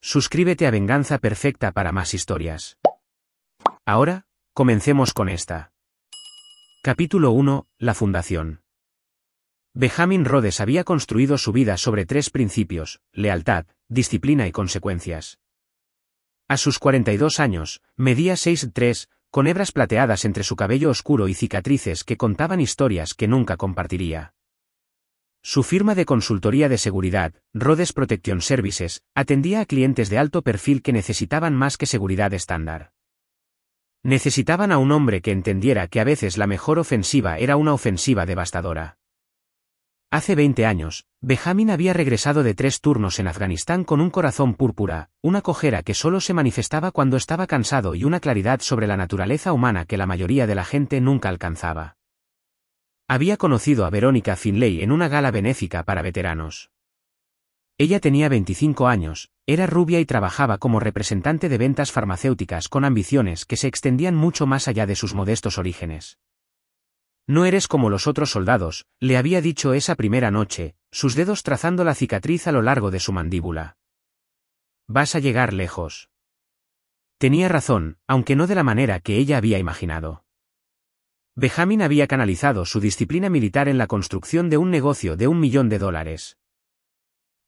Suscríbete a Venganza Perfecta para más historias. Ahora, comencemos con esta. Capítulo 1. La fundación. Benjamin Rhodes había construido su vida sobre 3 principios: lealtad, disciplina y consecuencias. A sus 42 años, medía 6'3", con hebras plateadas entre su cabello oscuro y cicatrices que contaban historias que nunca compartiría. Su firma de consultoría de seguridad, Rhodes Protection Services, atendía a clientes de alto perfil que necesitaban más que seguridad estándar. Necesitaban a un hombre que entendiera que a veces la mejor ofensiva era una ofensiva devastadora. Hace 20 años, Benjamin había regresado de 3 turnos en Afganistán con un corazón púrpura, una cojera que solo se manifestaba cuando estaba cansado y una claridad sobre la naturaleza humana que la mayoría de la gente nunca alcanzaba. Había conocido a Veronica Finlay en una gala benéfica para veteranos. Ella tenía 25 años, era rubia y trabajaba como representante de ventas farmacéuticas con ambiciones que se extendían mucho más allá de sus modestos orígenes. «No eres como los otros soldados», le había dicho esa primera noche, sus dedos trazando la cicatriz a lo largo de su mandíbula. «Vas a llegar lejos». Tenía razón, aunque no de la manera que ella había imaginado. Benjamin había canalizado su disciplina militar en la construcción de un negocio de $1 millón.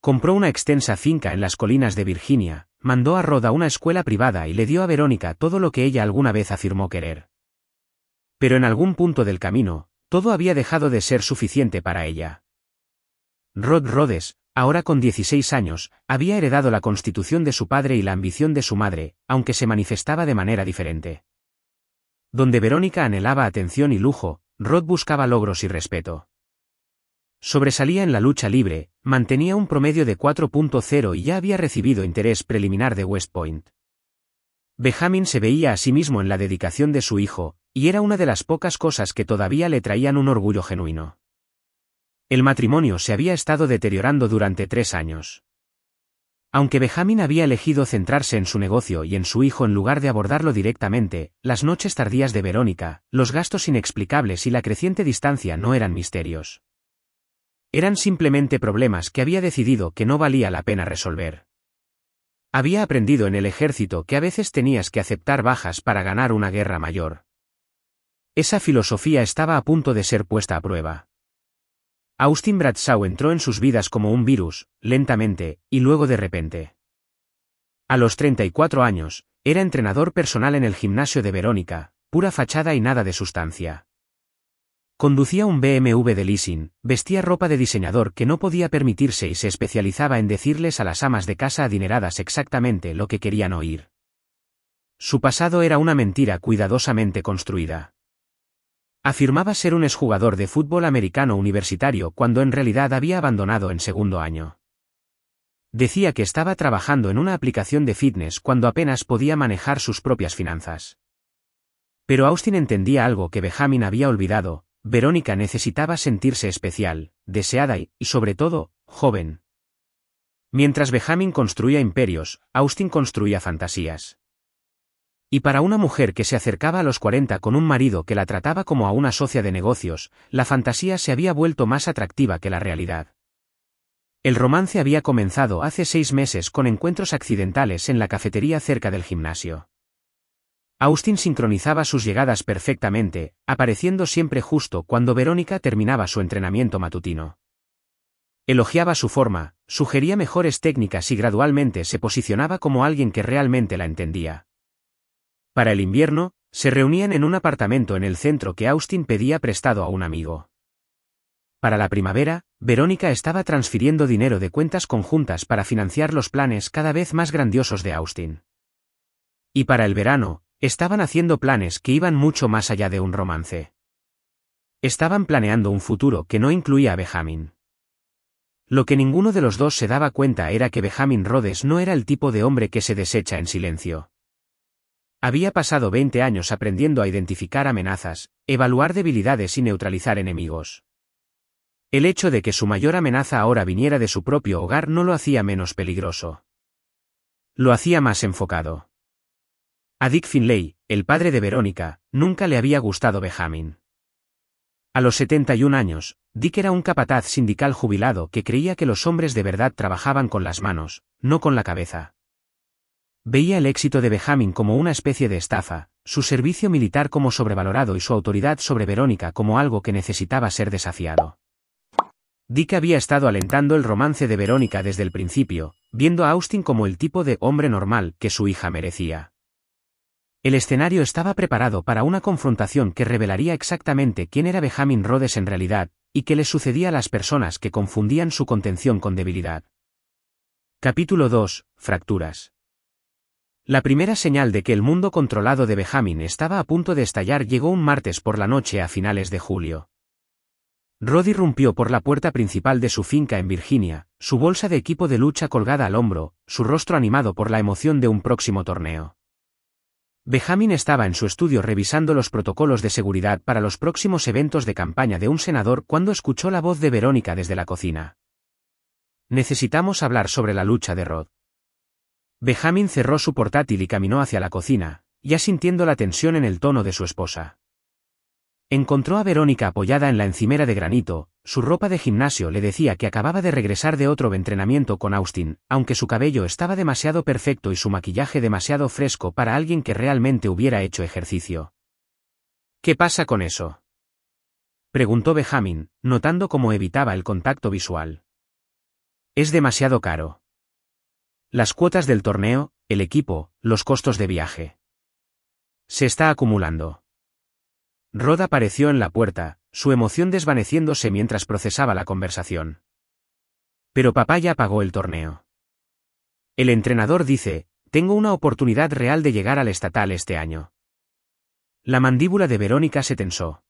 Compró una extensa finca en las colinas de Virginia, mandó a Rod a una escuela privada y le dio a Verónica todo lo que ella alguna vez afirmó querer. Pero en algún punto del camino, todo había dejado de ser suficiente para ella. Rod Rhodes, ahora con 16 años, había heredado la constitución de su padre y la ambición de su madre, aunque se manifestaba de manera diferente. Donde Verónica anhelaba atención y lujo, Rod buscaba logros y respeto. Sobresalía en la lucha libre, mantenía un promedio de 4.0 y ya había recibido interés preliminar de West Point. Benjamin se veía a sí mismo en la dedicación de su hijo, y era una de las pocas cosas que todavía le traían un orgullo genuino. El matrimonio se había estado deteriorando durante 3 años. Aunque Benjamin había elegido centrarse en su negocio y en su hijo en lugar de abordarlo directamente, las noches tardías de Verónica, los gastos inexplicables y la creciente distancia no eran misterios. Eran simplemente problemas que había decidido que no valía la pena resolver. Había aprendido en el ejército que a veces tenías que aceptar bajas para ganar una guerra mayor. Esa filosofía estaba a punto de ser puesta a prueba. Austin Bradshaw entró en sus vidas como un virus, lentamente, y luego de repente. A los 34 años, era entrenador personal en el gimnasio de Verónica, pura fachada y nada de sustancia. Conducía un BMW de leasing, vestía ropa de diseñador que no podía permitirse y se especializaba en decirles a las amas de casa adineradas exactamente lo que querían oír. Su pasado era una mentira cuidadosamente construida. Afirmaba ser un exjugador de fútbol americano universitario cuando en realidad había abandonado en segundo año. Decía que estaba trabajando en una aplicación de fitness cuando apenas podía manejar sus propias finanzas. Pero Austin entendía algo que Benjamin había olvidado: Verónica necesitaba sentirse especial, deseada y, sobre todo, joven. Mientras Benjamin construía imperios, Austin construía fantasías. Y para una mujer que se acercaba a los 40 con un marido que la trataba como a una socia de negocios, la fantasía se había vuelto más atractiva que la realidad. El romance había comenzado hace 6 meses con encuentros accidentales en la cafetería cerca del gimnasio. Austin sincronizaba sus llegadas perfectamente, apareciendo siempre justo cuando Verónica terminaba su entrenamiento matutino. Elogiaba su forma, sugería mejores técnicas y gradualmente se posicionaba como alguien que realmente la entendía. Para el invierno, se reunían en un apartamento en el centro que Austin pedía prestado a un amigo. Para la primavera, Verónica estaba transfiriendo dinero de cuentas conjuntas para financiar los planes cada vez más grandiosos de Austin. Y para el verano, estaban haciendo planes que iban mucho más allá de un romance. Estaban planeando un futuro que no incluía a Benjamin. Lo que ninguno de los dos se daba cuenta era que Benjamin Rhodes no era el tipo de hombre que se desecha en silencio. Había pasado 20 años aprendiendo a identificar amenazas, evaluar debilidades y neutralizar enemigos. El hecho de que su mayor amenaza ahora viniera de su propio hogar no lo hacía menos peligroso. Lo hacía más enfocado. A Dick Finlay, el padre de Verónica, nunca le había gustado Benjamin. A los 71 años, Dick era un capataz sindical jubilado que creía que los hombres de verdad trabajaban con las manos, no con la cabeza. Veía el éxito de Benjamin como una especie de estafa, su servicio militar como sobrevalorado y su autoridad sobre Verónica como algo que necesitaba ser desafiado. Dick había estado alentando el romance de Verónica desde el principio, viendo a Austin como el tipo de hombre normal que su hija merecía. El escenario estaba preparado para una confrontación que revelaría exactamente quién era Benjamin Rhodes en realidad, y qué le sucedía a las personas que confundían su contención con debilidad. Capítulo 2. Fracturas. La primera señal de que el mundo controlado de Benjamin estaba a punto de estallar llegó un martes por la noche a finales de julio. Rod irrumpió por la puerta principal de su finca en Virginia, su bolsa de equipo de lucha colgada al hombro, su rostro animado por la emoción de un próximo torneo. Benjamin estaba en su estudio revisando los protocolos de seguridad para los próximos eventos de campaña de un senador cuando escuchó la voz de Verónica desde la cocina. Necesitamos hablar sobre la lucha de Rod. Benjamin cerró su portátil y caminó hacia la cocina, ya sintiendo la tensión en el tono de su esposa. Encontró a Verónica apoyada en la encimera de granito, su ropa de gimnasio le decía que acababa de regresar de otro entrenamiento con Austin, aunque su cabello estaba demasiado perfecto y su maquillaje demasiado fresco para alguien que realmente hubiera hecho ejercicio. ¿Qué pasa con eso?, preguntó Benjamin, notando cómo evitaba el contacto visual. Es demasiado caro. Las cuotas del torneo, el equipo, los costos de viaje. Se está acumulando. Rod apareció en la puerta, su emoción desvaneciéndose mientras procesaba la conversación. Pero papá ya pagó el torneo. El entrenador dice, tengo una oportunidad real de llegar al estatal este año. La mandíbula de Verónica se tensó.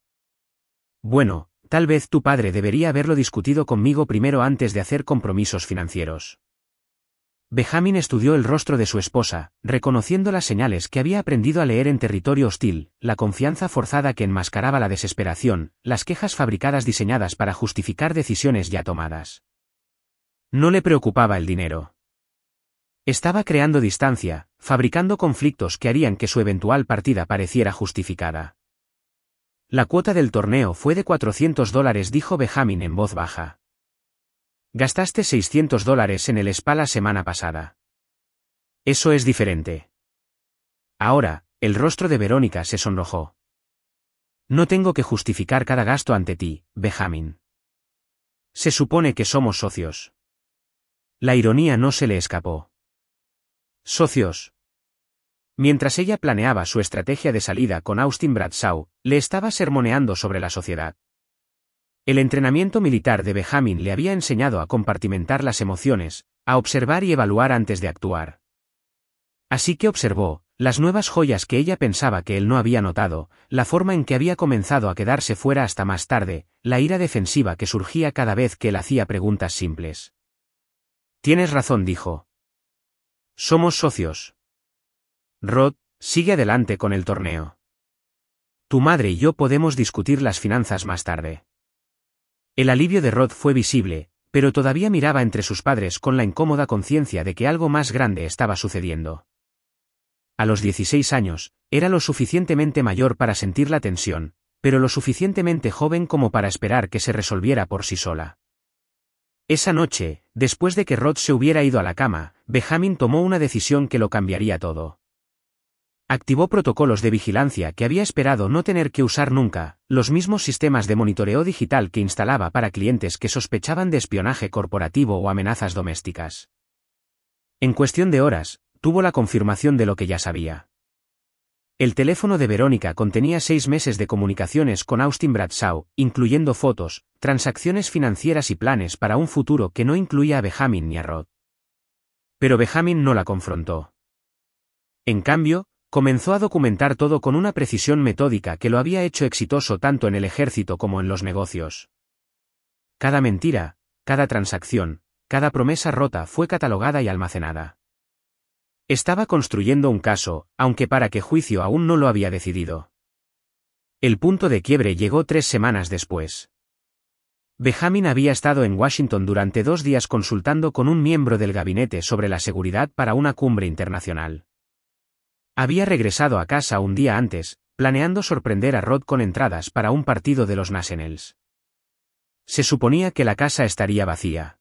Bueno, tal vez tu padre debería haberlo discutido conmigo primero antes de hacer compromisos financieros. Benjamin estudió el rostro de su esposa, reconociendo las señales que había aprendido a leer en territorio hostil, la confianza forzada que enmascaraba la desesperación, las quejas fabricadas diseñadas para justificar decisiones ya tomadas. No le preocupaba el dinero. Estaba creando distancia, fabricando conflictos que harían que su eventual partida pareciera justificada. La cuota del torneo fue de $400, dijo Benjamin en voz baja. Gastaste $600 en el spa la semana pasada. Eso es diferente. Ahora, el rostro de Verónica se sonrojó. No tengo que justificar cada gasto ante ti, Benjamin. Se supone que somos socios. La ironía no se le escapó. ¿Socios? Mientras ella planeaba su estrategia de salida con Austin Bradshaw, le estaba sermoneando sobre la sociedad. El entrenamiento militar de Benjamin le había enseñado a compartimentar las emociones, a observar y evaluar antes de actuar. Así que observó, las nuevas joyas que ella pensaba que él no había notado, la forma en que había comenzado a quedarse fuera hasta más tarde, la ira defensiva que surgía cada vez que él hacía preguntas simples. Tienes razón, dijo. Somos socios. Rod, sigue adelante con el torneo. Tu madre y yo podemos discutir las finanzas más tarde. El alivio de Rod fue visible, pero todavía miraba entre sus padres con la incómoda conciencia de que algo más grande estaba sucediendo. A los 16 años, era lo suficientemente mayor para sentir la tensión, pero lo suficientemente joven como para esperar que se resolviera por sí sola. Esa noche, después de que Rod se hubiera ido a la cama, Benjamin tomó una decisión que lo cambiaría todo. Activó protocolos de vigilancia que había esperado no tener que usar nunca, los mismos sistemas de monitoreo digital que instalaba para clientes que sospechaban de espionaje corporativo o amenazas domésticas. En cuestión de horas, tuvo la confirmación de lo que ya sabía. El teléfono de Verónica contenía 6 meses de comunicaciones con Austin Bradshaw, incluyendo fotos, transacciones financieras y planes para un futuro que no incluía a Benjamin ni a Rod. Pero Benjamin no la confrontó. En cambio, comenzó a documentar todo con una precisión metódica que lo había hecho exitoso tanto en el ejército como en los negocios. Cada mentira, cada transacción, cada promesa rota fue catalogada y almacenada. Estaba construyendo un caso, aunque para qué juicio aún no lo había decidido. El punto de quiebre llegó 3 semanas después. Benjamin había estado en Washington durante 2 días consultando con un miembro del gabinete sobre la seguridad para una cumbre internacional. Había regresado a casa un día antes, planeando sorprender a Rod con entradas para un partido de los Nationals. Se suponía que la casa estaría vacía.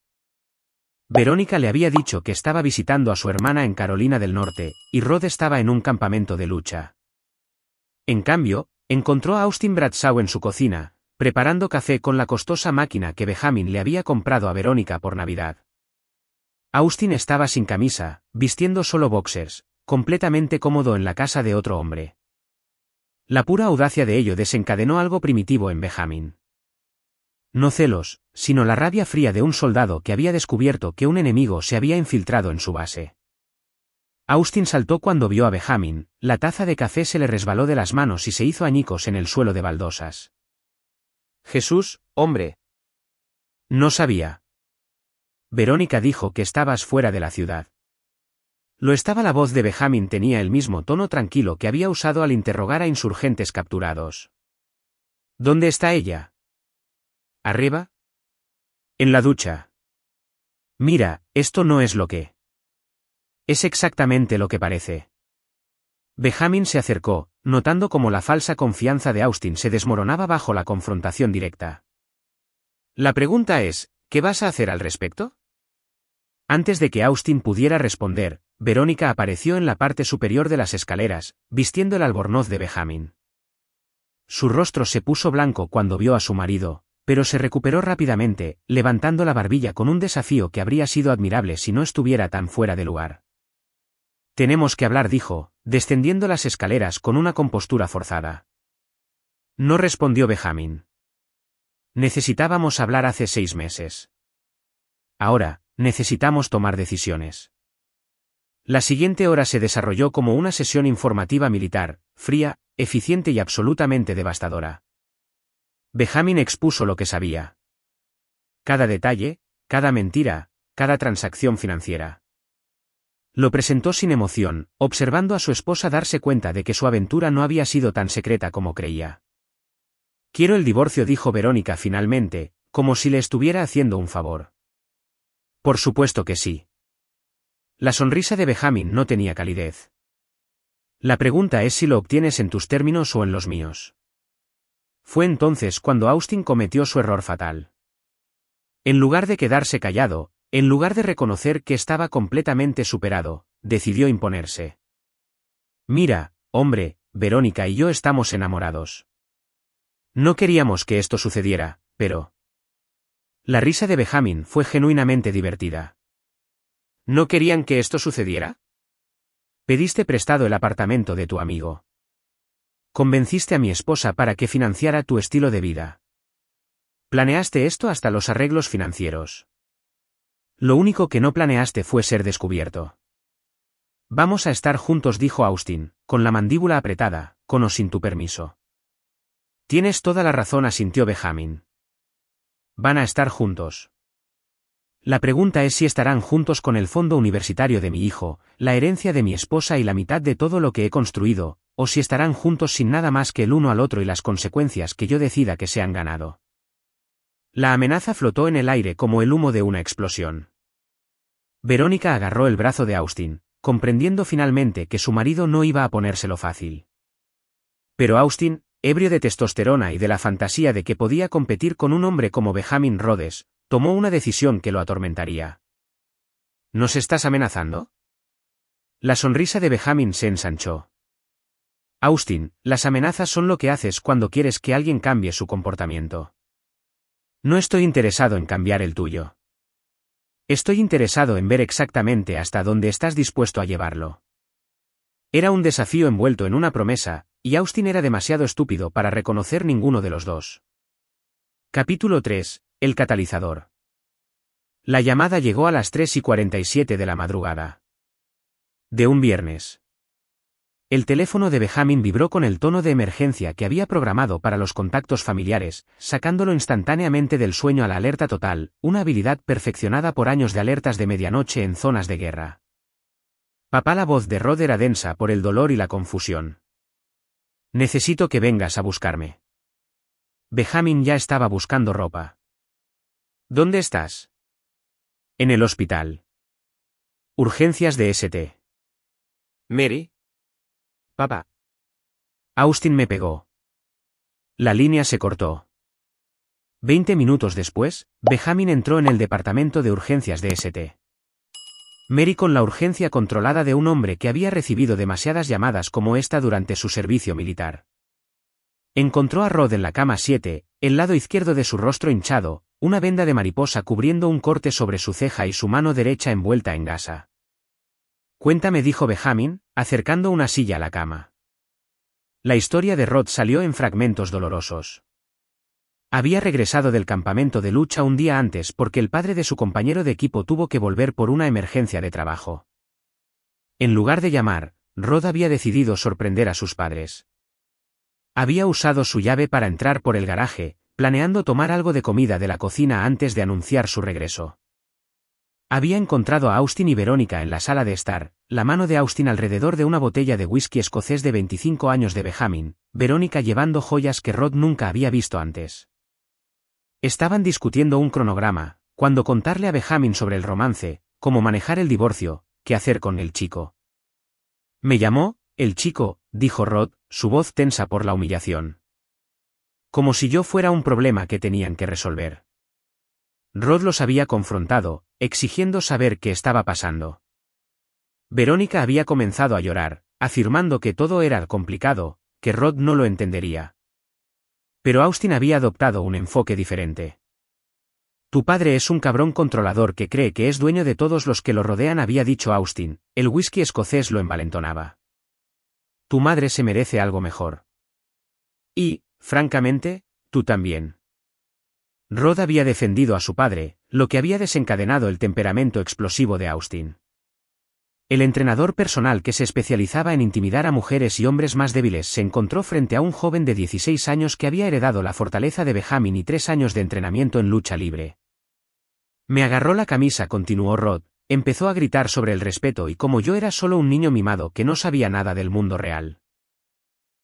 Verónica le había dicho que estaba visitando a su hermana en Carolina del Norte, y Rod estaba en un campamento de lucha. En cambio, encontró a Austin Bradshaw en su cocina, preparando café con la costosa máquina que Benjamin le había comprado a Verónica por Navidad. Austin estaba sin camisa, vistiendo solo boxers, completamente cómodo en la casa de otro hombre. La pura audacia de ello desencadenó algo primitivo en Benjamin. No celos, sino la rabia fría de un soldado que había descubierto que un enemigo se había infiltrado en su base. Austin saltó cuando vio a Benjamin, la taza de café se le resbaló de las manos y se hizo añicos en el suelo de baldosas. Jesús, hombre. No sabía. Verónica dijo que estabas fuera de la ciudad. Lo estaba. La voz de Benjamin tenía el mismo tono tranquilo que había usado al interrogar a insurgentes capturados. ¿Dónde está ella? ¿Arriba? En la ducha. Mira, esto no es lo que... Es exactamente lo que parece. Benjamin se acercó, notando cómo la falsa confianza de Austin se desmoronaba bajo la confrontación directa. La pregunta es, ¿qué vas a hacer al respecto? Antes de que Austin pudiera responder, Verónica apareció en la parte superior de las escaleras, vistiendo el albornoz de Benjamin. Su rostro se puso blanco cuando vio a su marido, pero se recuperó rápidamente, levantando la barbilla con un desafío que habría sido admirable si no estuviera tan fuera de lugar. Tenemos que hablar, dijo, descendiendo las escaleras con una compostura forzada. No respondió Benjamin. Necesitábamos hablar hace 6 meses. Ahora, necesitamos tomar decisiones. La siguiente hora se desarrolló como una sesión informativa militar, fría, eficiente y absolutamente devastadora. Benjamin expuso lo que sabía. Cada detalle, cada mentira, cada transacción financiera. Lo presentó sin emoción, observando a su esposa darse cuenta de que su aventura no había sido tan secreta como creía. Quiero el divorcio, dijo Verónica finalmente, como si le estuviera haciendo un favor. Por supuesto que sí. La sonrisa de Benjamin no tenía calidez. La pregunta es si lo obtienes en tus términos o en los míos. Fue entonces cuando Austin cometió su error fatal. En lugar de quedarse callado, en lugar de reconocer que estaba completamente superado, decidió imponerse. Mira, hombre, Verónica y yo estamos enamorados. No queríamos que esto sucediera, pero... La risa de Benjamin fue genuinamente divertida. ¿No querían que esto sucediera? Pediste prestado el apartamento de tu amigo. Convenciste a mi esposa para que financiara tu estilo de vida. Planeaste esto hasta los arreglos financieros. Lo único que no planeaste fue ser descubierto. Vamos a estar juntos, dijo Austin, con la mandíbula apretada, con o sin tu permiso. Tienes toda la razón, asintió Benjamin. Van a estar juntos. La pregunta es si estarán juntos con el fondo universitario de mi hijo, la herencia de mi esposa y la mitad de todo lo que he construido, o si estarán juntos sin nada más que el uno al otro y las consecuencias que yo decida que se han ganado. La amenaza flotó en el aire como el humo de una explosión. Verónica agarró el brazo de Austin, comprendiendo finalmente que su marido no iba a ponérselo fácil. Pero Austin, ebrio de testosterona y de la fantasía de que podía competir con un hombre como Benjamin Rhodes, tomó una decisión que lo atormentaría. ¿Nos estás amenazando? La sonrisa de Benjamin se ensanchó. Austin, las amenazas son lo que haces cuando quieres que alguien cambie su comportamiento. No estoy interesado en cambiar el tuyo. Estoy interesado en ver exactamente hasta dónde estás dispuesto a llevarlo. Era un desafío envuelto en una promesa, y Austin era demasiado estúpido para reconocer ninguno de los dos. Capítulo 3. El catalizador. La llamada llegó a las 3:47 de la madrugada. De un viernes. El teléfono de Benjamin vibró con el tono de emergencia que había programado para los contactos familiares, sacándolo instantáneamente del sueño a la alerta total, una habilidad perfeccionada por años de alertas de medianoche en zonas de guerra. Papá, la voz de Rod era densa por el dolor y la confusión. Necesito que vengas a buscarme. Benjamin ya estaba buscando ropa. ¿Dónde estás? En el hospital. Urgencias de St. Mary. Austin me pegó. La línea se cortó. 20 minutos después, Benjamin entró en el departamento de urgencias de St. Mary con la urgencia controlada de un hombre que había recibido demasiadas llamadas como esta durante su servicio militar. Encontró a Rod en la cama 7, el lado izquierdo de su rostro hinchado, una venda de mariposa cubriendo un corte sobre su ceja y su mano derecha envuelta en gasa. Cuéntame, dijo Benjamin, acercando una silla a la cama. La historia de Rod salió en fragmentos dolorosos. Había regresado del campamento de lucha un día antes porque el padre de su compañero de equipo tuvo que volver por una emergencia de trabajo. En lugar de llamar, Rod había decidido sorprender a sus padres. Había usado su llave para entrar por el garaje, planeando tomar algo de comida de la cocina antes de anunciar su regreso. Había encontrado a Austin y Verónica en la sala de estar, la mano de Austin alrededor de una botella de whisky escocés de 25 años de Benjamin, Verónica llevando joyas que Rod nunca había visto antes. Estaban discutiendo un cronograma, cuando contarle a Benjamin sobre el romance, cómo manejar el divorcio, qué hacer con el chico. Me llamó, el chico, dijo Rod, su voz tensa por la humillación. Como si yo fuera un problema que tenían que resolver. Rod los había confrontado, exigiendo saber qué estaba pasando. Verónica había comenzado a llorar, afirmando que todo era complicado, que Rod no lo entendería. Pero Austin había adoptado un enfoque diferente. Tu padre es un cabrón controlador que cree que es dueño de todos los que lo rodean, había dicho Austin, el whisky escocés lo envalentonaba. Tu madre se merece algo mejor. Y, francamente, tú también. Rod había defendido a su padre, lo que había desencadenado el temperamento explosivo de Austin. El entrenador personal que se especializaba en intimidar a mujeres y hombres más débiles se encontró frente a un joven de 16 años que había heredado la fortaleza de Benjamin y 3 años de entrenamiento en lucha libre. Me agarró la camisa, continuó Rod, empezó a gritar sobre el respeto y como yo era solo un niño mimado que no sabía nada del mundo real.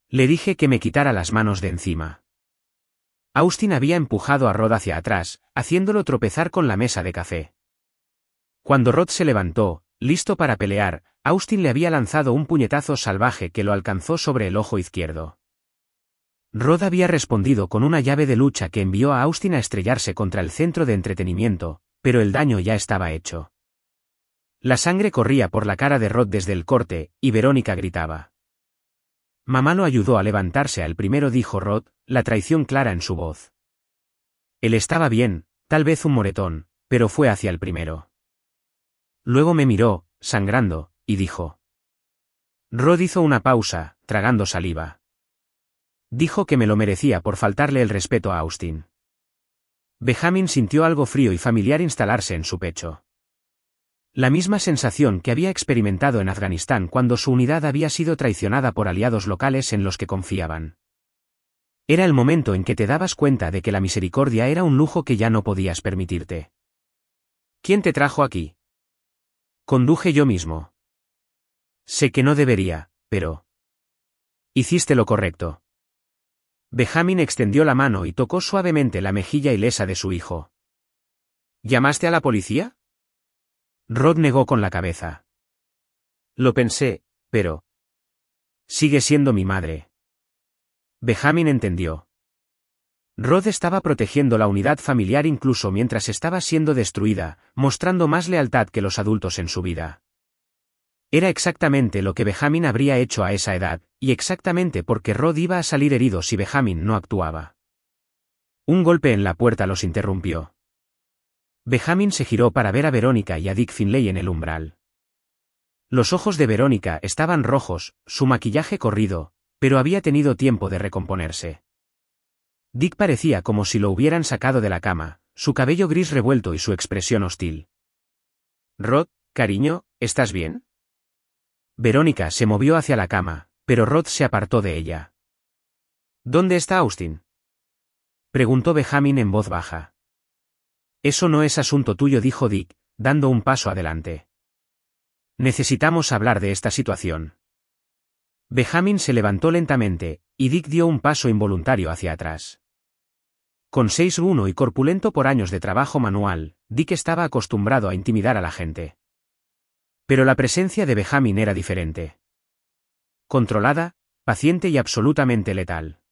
Le dije que me quitara las manos de encima. Austin había empujado a Rod hacia atrás, haciéndolo tropezar con la mesa de café. Cuando Rod se levantó, listo para pelear, Austin le había lanzado un puñetazo salvaje que lo alcanzó sobre el ojo izquierdo. Rod había respondido con una llave de lucha que envió a Austin a estrellarse contra el centro de entretenimiento, pero el daño ya estaba hecho. La sangre corría por la cara de Rod desde el corte, y Verónica gritaba. Mamá lo ayudó a levantarse al primero, dijo Rod, la traición clara en su voz. Él estaba bien, tal vez un moretón, pero fue hacia el primero. Luego me miró, sangrando, y dijo. Rod hizo una pausa, tragando saliva. Dijo que me lo merecía por faltarle el respeto a Austin. Benjamin sintió algo frío y familiar instalarse en su pecho. La misma sensación que había experimentado en Afganistán cuando su unidad había sido traicionada por aliados locales en los que confiaban. Era el momento en que te dabas cuenta de que la misericordia era un lujo que ya no podías permitirte. ¿Quién te trajo aquí? Conduje yo mismo. Sé que no debería, pero... Hiciste lo correcto. Benjamin extendió la mano y tocó suavemente la mejilla ilesa de su hijo. ¿Llamaste a la policía? Rod negó con la cabeza. Lo pensé, pero... Sigue siendo mi madre. Benjamin entendió. Rod estaba protegiendo la unidad familiar incluso mientras estaba siendo destruida, mostrando más lealtad que los adultos en su vida. Era exactamente lo que Benjamin habría hecho a esa edad, y exactamente porque Rod iba a salir herido si Benjamin no actuaba. Un golpe en la puerta los interrumpió. Benjamin se giró para ver a Verónica y a Dick Finlay en el umbral. Los ojos de Verónica estaban rojos, su maquillaje corrido, pero había tenido tiempo de recomponerse. Dick parecía como si lo hubieran sacado de la cama, su cabello gris revuelto y su expresión hostil. Rod, cariño, ¿estás bien? Verónica se movió hacia la cama, pero Rod se apartó de ella. ¿Dónde está Austin? Preguntó Benjamin en voz baja. Eso no es asunto tuyo, dijo Dick, dando un paso adelante. Necesitamos hablar de esta situación. Benjamin se levantó lentamente, y Dick dio un paso involuntario hacia atrás. Con 6'1" y corpulento por años de trabajo manual, Dick estaba acostumbrado a intimidar a la gente. Pero la presencia de Benjamin era diferente. Controlada, paciente y absolutamente letal.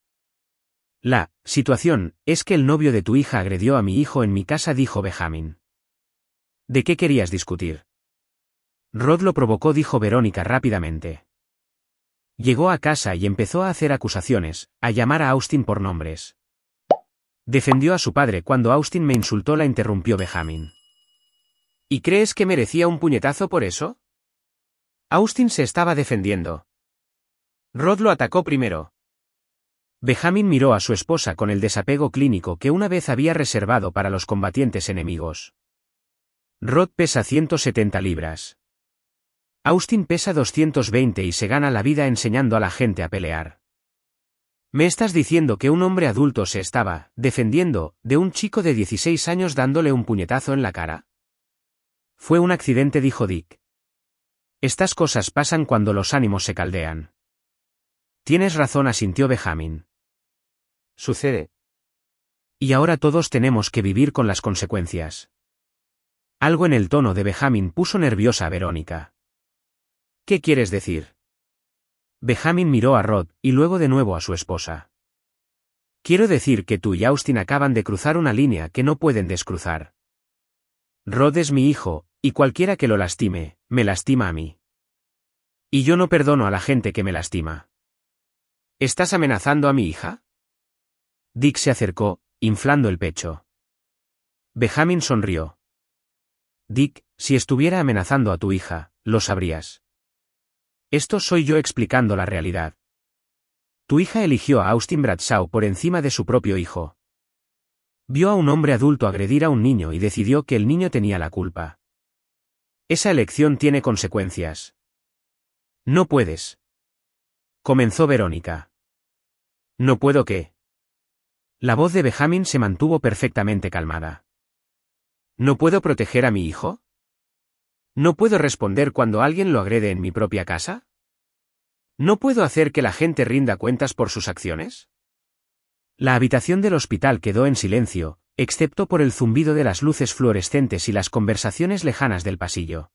La situación es que el novio de tu hija agredió a mi hijo en mi casa, dijo Benjamin. ¿De qué querías discutir? Rod lo provocó, dijo Verónica rápidamente. Llegó a casa y empezó a hacer acusaciones, a llamar a Austin por nombres. Defendió a su padre cuando Austin me insultó, la interrumpió Benjamin. ¿Y crees que merecía un puñetazo por eso? Austin se estaba defendiendo. Rod lo atacó primero. Benjamin miró a su esposa con el desapego clínico que una vez había reservado para los combatientes enemigos. Rod pesa 170 libras. Austin pesa 220 y se gana la vida enseñando a la gente a pelear. ¿Me estás diciendo que un hombre adulto se estaba defendiendo de un chico de 16 años dándole un puñetazo en la cara? Fue un accidente, dijo Dick. Estas cosas pasan cuando los ánimos se caldean. Tienes razón, asintió Benjamin. Sucede. Y ahora todos tenemos que vivir con las consecuencias. Algo en el tono de Benjamin puso nerviosa a Verónica. ¿Qué quieres decir? Benjamin miró a Rod y luego de nuevo a su esposa. Quiero decir que tú y Austin acaban de cruzar una línea que no pueden descruzar. Rod es mi hijo, y cualquiera que lo lastime, me lastima a mí. Y yo no perdono a la gente que me lastima. ¿Estás amenazando a mi hija? Dick se acercó, inflando el pecho. Benjamin sonrió. Dick, si estuviera amenazando a tu hija, lo sabrías. Esto soy yo explicando la realidad. Tu hija eligió a Austin Bradshaw por encima de su propio hijo. Vio a un hombre adulto agredir a un niño y decidió que el niño tenía la culpa. Esa elección tiene consecuencias. No puedes. Comenzó Verónica. ¿No puedo qué? La voz de Benjamin se mantuvo perfectamente calmada. ¿No puedo proteger a mi hijo? ¿No puedo responder cuando alguien lo agrede en mi propia casa? ¿No puedo hacer que la gente rinda cuentas por sus acciones? La habitación del hospital quedó en silencio, excepto por el zumbido de las luces fluorescentes y las conversaciones lejanas del pasillo.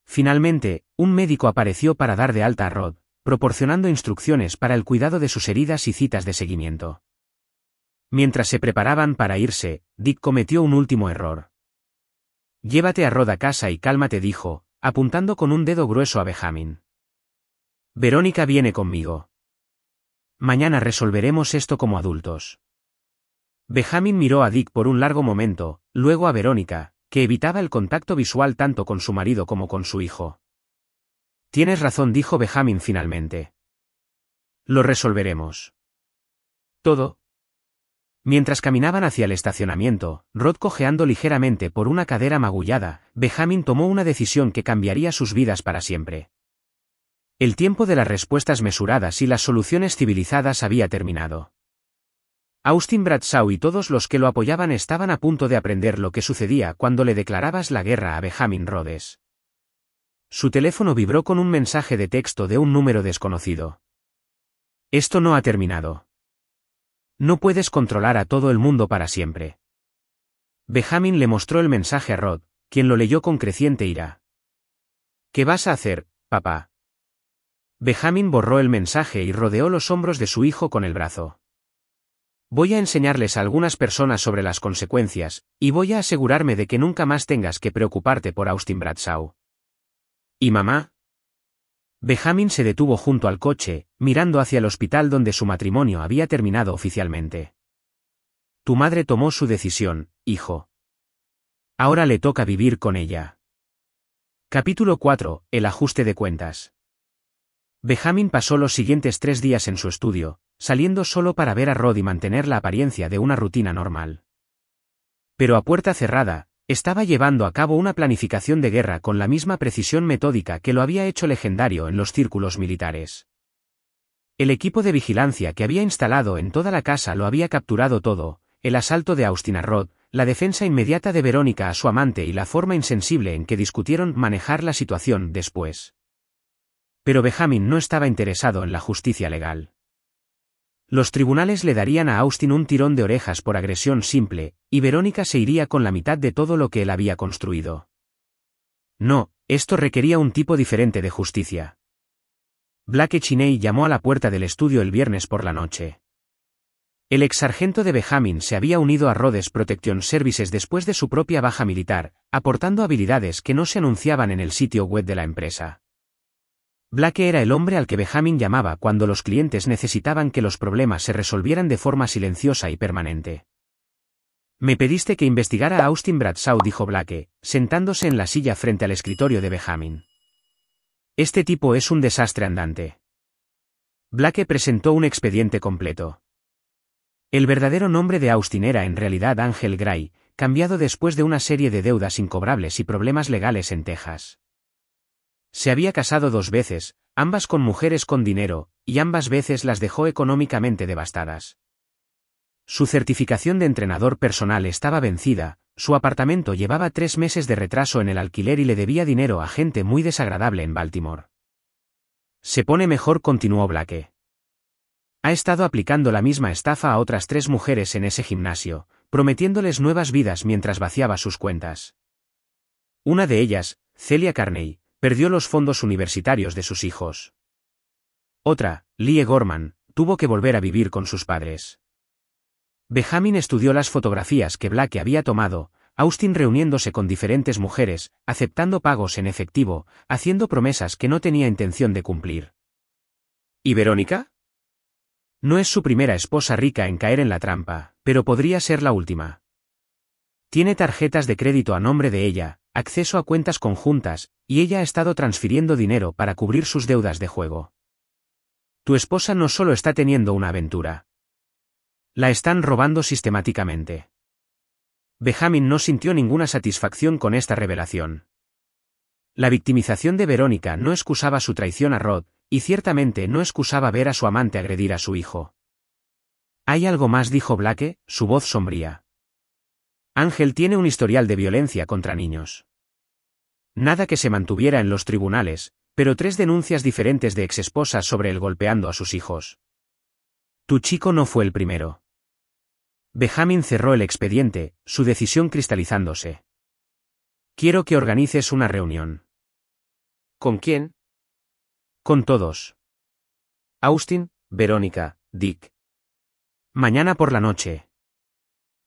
Finalmente, un médico apareció para dar de alta a Rod, proporcionando instrucciones para el cuidado de sus heridas y citas de seguimiento. Mientras se preparaban para irse, Dick cometió un último error. Llévate a Rod a casa y cálmate, dijo, apuntando con un dedo grueso a Benjamin. Verónica viene conmigo. Mañana resolveremos esto como adultos. Benjamin miró a Dick por un largo momento, luego a Verónica, que evitaba el contacto visual tanto con su marido como con su hijo. Tienes razón, dijo Benjamin finalmente. Lo resolveremos. Todo. Mientras caminaban hacia el estacionamiento, Rod cojeando ligeramente por una cadera magullada, Benjamin tomó una decisión que cambiaría sus vidas para siempre. El tiempo de las respuestas mesuradas y las soluciones civilizadas había terminado. Austin Bradshaw y todos los que lo apoyaban estaban a punto de aprender lo que sucedía cuando le declarabas la guerra a Benjamin Rhodes. Su teléfono vibró con un mensaje de texto de un número desconocido. Esto no ha terminado. No puedes controlar a todo el mundo para siempre. Benjamin le mostró el mensaje a Rod, quien lo leyó con creciente ira. ¿Qué vas a hacer, papá? Benjamin borró el mensaje y rodeó los hombros de su hijo con el brazo. Voy a enseñarles a algunas personas sobre las consecuencias, y voy a asegurarme de que nunca más tengas que preocuparte por Austin Bradshaw. ¿Y mamá? Benjamin se detuvo junto al coche, mirando hacia el hospital donde su matrimonio había terminado oficialmente. Tu madre tomó su decisión, hijo. Ahora le toca vivir con ella. Capítulo 4. El ajuste de cuentas. Benjamin pasó los siguientes 3 días en su estudio, saliendo solo para ver a Rod y mantener la apariencia de una rutina normal. Pero a puerta cerrada, estaba llevando a cabo una planificación de guerra con la misma precisión metódica que lo había hecho legendario en los círculos militares. El equipo de vigilancia que había instalado en toda la casa lo había capturado todo, el asalto de Austin a Rod, la defensa inmediata de Verónica a su amante y la forma insensible en que discutieron manejar la situación después. Pero Benjamin no estaba interesado en la justicia legal. Los tribunales le darían a Austin un tirón de orejas por agresión simple, y Verónica se iría con la mitad de todo lo que él había construido. No, esto requería un tipo diferente de justicia. Blake Cheney llamó a la puerta del estudio el viernes por la noche. El ex sargento de Benjamin se había unido a Rhodes Protection Services después de su propia baja militar, aportando habilidades que no se anunciaban en el sitio web de la empresa. Blake era el hombre al que Benjamin llamaba cuando los clientes necesitaban que los problemas se resolvieran de forma silenciosa y permanente. Me pediste que investigara a Austin Bradshaw, dijo Blake, sentándose en la silla frente al escritorio de Benjamin. Este tipo es un desastre andante. Blake presentó un expediente completo. El verdadero nombre de Austin era en realidad Ángel Gray, cambiado después de una serie de deudas incobrables y problemas legales en Texas. Se había casado 2 veces, ambas con mujeres con dinero, y ambas veces las dejó económicamente devastadas. Su certificación de entrenador personal estaba vencida, su apartamento llevaba 3 meses de retraso en el alquiler y le debía dinero a gente muy desagradable en Baltimore. Se pone mejor, continuó Blake. Ha estado aplicando la misma estafa a otras 3 mujeres en ese gimnasio, prometiéndoles nuevas vidas mientras vaciaba sus cuentas. Una de ellas, Celia Carney, perdió los fondos universitarios de sus hijos. Otra, Lee Gorman, tuvo que volver a vivir con sus padres. Benjamin estudió las fotografías que Blake había tomado, Austin reuniéndose con diferentes mujeres, aceptando pagos en efectivo, haciendo promesas que no tenía intención de cumplir. ¿Y Verónica? No es su primera esposa rica en caer en la trampa, pero podría ser la última. Tiene tarjetas de crédito a nombre de ella, acceso a cuentas conjuntas, y ella ha estado transfiriendo dinero para cubrir sus deudas de juego. Tu esposa no solo está teniendo una aventura. La están robando sistemáticamente. Benjamin no sintió ninguna satisfacción con esta revelación. La victimización de Verónica no excusaba su traición a Rod, y ciertamente no excusaba ver a su amante agredir a su hijo. Hay algo más, dijo Blake, su voz sombría. Ángel tiene un historial de violencia contra niños. Nada que se mantuviera en los tribunales, pero 3 denuncias diferentes de exesposas sobre él golpeando a sus hijos. Tu chico no fue el primero. Benjamin cerró el expediente, su decisión cristalizándose. Quiero que organices una reunión. ¿Con quién? Con todos. Austin, Verónica, Dick. Mañana por la noche.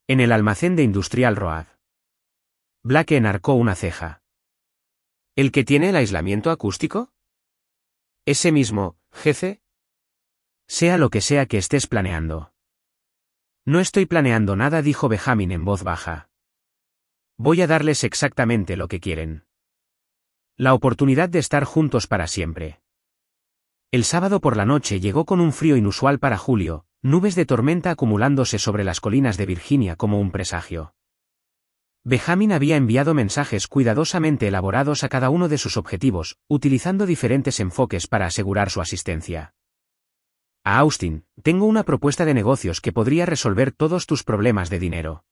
En el almacén de Industrial Road. Blake enarcó una ceja. ¿El que tiene el aislamiento acústico? Ese mismo, jefe. Sea lo que sea que estés planeando. No estoy planeando nada, dijo Benjamin en voz baja. Voy a darles exactamente lo que quieren. La oportunidad de estar juntos para siempre. El sábado por la noche llegó con un frío inusual para julio, nubes de tormenta acumulándose sobre las colinas de Virginia como un presagio. Benjamin había enviado mensajes cuidadosamente elaborados a cada uno de sus objetivos, utilizando diferentes enfoques para asegurar su asistencia. A Austin, tengo una propuesta de negocios que podría resolver todos tus problemas de dinero.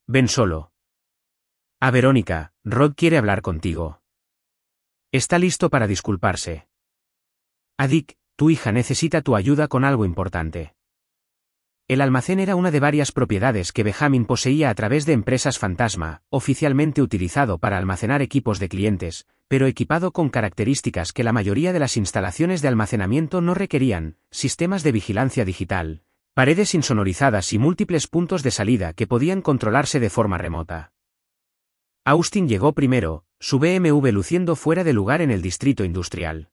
Ven solo. A Verónica, Rod quiere hablar contigo. Está listo para disculparse. A Dick, tu hija necesita tu ayuda con algo importante. El almacén era una de varias propiedades que Benjamin poseía a través de empresas fantasma, oficialmente utilizado para almacenar equipos de clientes, pero equipado con características que la mayoría de las instalaciones de almacenamiento no requerían: sistemas de vigilancia digital, paredes insonorizadas y múltiples puntos de salida que podían controlarse de forma remota. Austin llegó primero, su BMW luciendo fuera de lugar en el distrito industrial.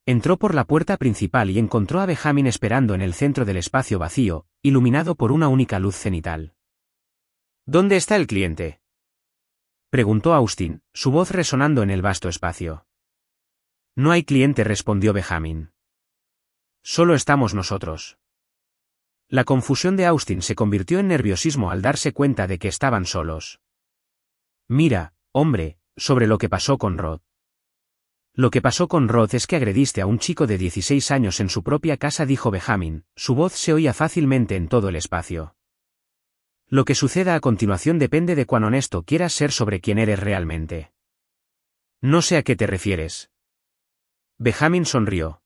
Entró por la puerta principal y encontró a Benjamin esperando en el centro del espacio vacío, iluminado por una única luz cenital. ¿Dónde está el cliente?, preguntó Austin, su voz resonando en el vasto espacio. No hay cliente, respondió Benjamin. Solo estamos nosotros. La confusión de Austin se convirtió en nerviosismo al darse cuenta de que estaban solos. Mira, hombre, sobre lo que pasó con Rod. Lo que pasó con Rod es que agrediste a un chico de 16 años en su propia casa, dijo Benjamin, su voz se oía fácilmente en todo el espacio. Lo que suceda a continuación depende de cuán honesto quieras ser sobre quién eres realmente. No sé a qué te refieres. Benjamin sonrió.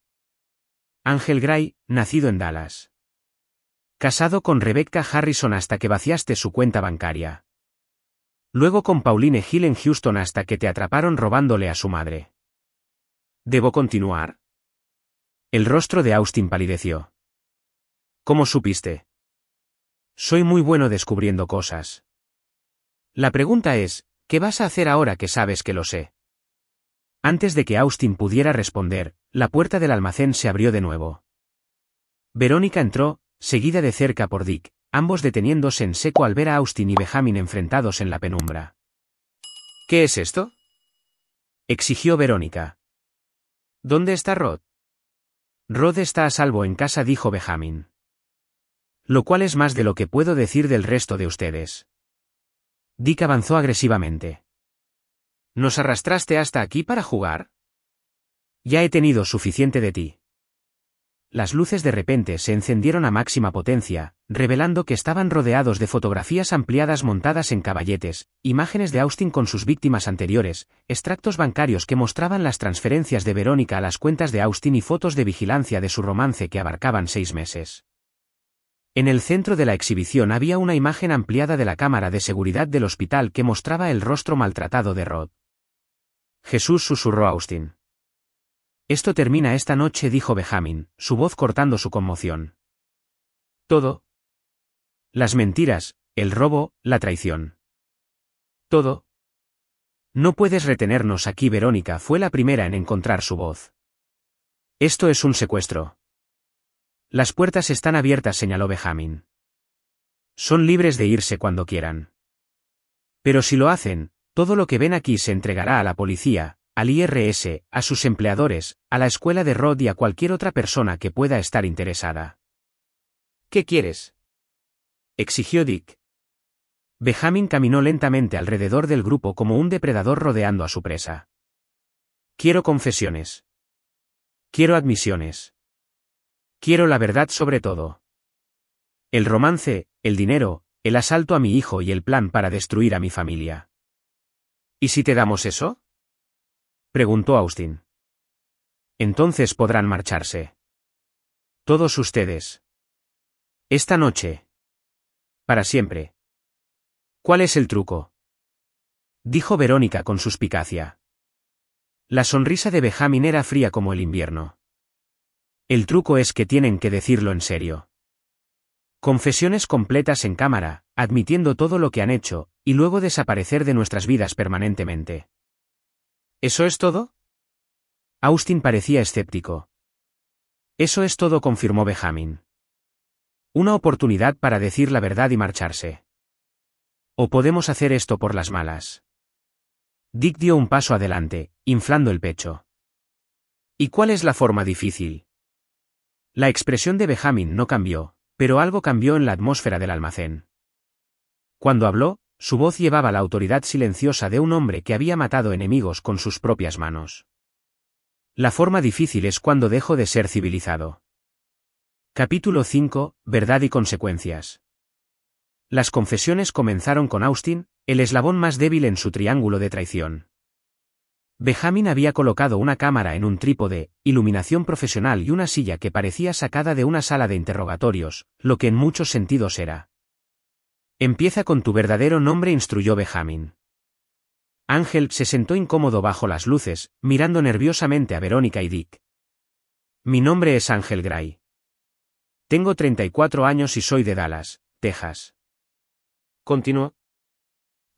Ángel Gray, nacido en Dallas. Casado con Rebecca Harrison hasta que vaciaste su cuenta bancaria. Luego con Pauline Hill en Houston hasta que te atraparon robándole a su madre. ¿Debo continuar? El rostro de Austin palideció. ¿Cómo supiste? Soy muy bueno descubriendo cosas. La pregunta es, ¿qué vas a hacer ahora que sabes que lo sé? Antes de que Austin pudiera responder, la puerta del almacén se abrió de nuevo. Verónica entró, seguida de cerca por Dick, ambos deteniéndose en seco al ver a Austin y Benjamin enfrentados en la penumbra. ¿Qué es esto?, exigió Verónica. ¿Dónde está Rod? Rod está a salvo en casa, dijo Benjamin. Lo cual es más de lo que puedo decir del resto de ustedes. Dick avanzó agresivamente. ¿Nos arrastraste hasta aquí para jugar? Ya he tenido suficiente de ti. Las luces de repente se encendieron a máxima potencia, revelando que estaban rodeados de fotografías ampliadas montadas en caballetes, imágenes de Austin con sus víctimas anteriores, extractos bancarios que mostraban las transferencias de Verónica a las cuentas de Austin y fotos de vigilancia de su romance que abarcaban 6 meses. En el centro de la exhibición había una imagen ampliada de la cámara de seguridad del hospital que mostraba el rostro maltratado de Rod. Jesús, susurró Austin. Esto termina esta noche, dijo Benjamin, su voz cortando su conmoción. ¿Todo? Las mentiras, el robo, la traición. ¿Todo? No puedes retenernos aquí. Verónica fue la primera en encontrar su voz. Esto es un secuestro. Las puertas están abiertas, señaló Benjamin. Son libres de irse cuando quieran. Pero si lo hacen, todo lo que ven aquí se entregará a la policía, al IRS, a sus empleadores, a la escuela de Rod y a cualquier otra persona que pueda estar interesada. ¿Qué quieres?, exigió Dick. Benjamin caminó lentamente alrededor del grupo como un depredador rodeando a su presa. Quiero confesiones. Quiero admisiones. Quiero la verdad sobre todo. El romance, el dinero, el asalto a mi hijo y el plan para destruir a mi familia. ¿Y si te damos eso?, preguntó Austin. Entonces podrán marcharse. Todos ustedes. Esta noche. Para siempre. ¿Cuál es el truco?, dijo Verónica con suspicacia. La sonrisa de Benjamin era fría como el invierno. El truco es que tienen que decirlo en serio. Confesiones completas en cámara, admitiendo todo lo que han hecho, y luego desaparecer de nuestras vidas permanentemente. ¿Eso es todo? Austin parecía escéptico. Eso es todo, confirmó Benjamin. Una oportunidad para decir la verdad y marcharse. O podemos hacer esto por las malas. Dick dio un paso adelante, inflando el pecho. ¿Y cuál es la forma difícil? La expresión de Benjamin no cambió, pero algo cambió en la atmósfera del almacén. Cuando habló, su voz llevaba la autoridad silenciosa de un hombre que había matado enemigos con sus propias manos. La forma difícil es cuando dejo de ser civilizado. Capítulo 5, Verdad y consecuencias. Las confesiones comenzaron con Austin, el eslabón más débil en su triángulo de traición. Benjamin había colocado una cámara en un trípode, iluminación profesional y una silla que parecía sacada de una sala de interrogatorios, lo que en muchos sentidos era. Empieza con tu verdadero nombre, instruyó Benjamin. Ángel se sentó incómodo bajo las luces, mirando nerviosamente a Verónica y Dick. Mi nombre es Ángel Gray. Tengo 34 años y soy de Dallas, Texas. Continuó.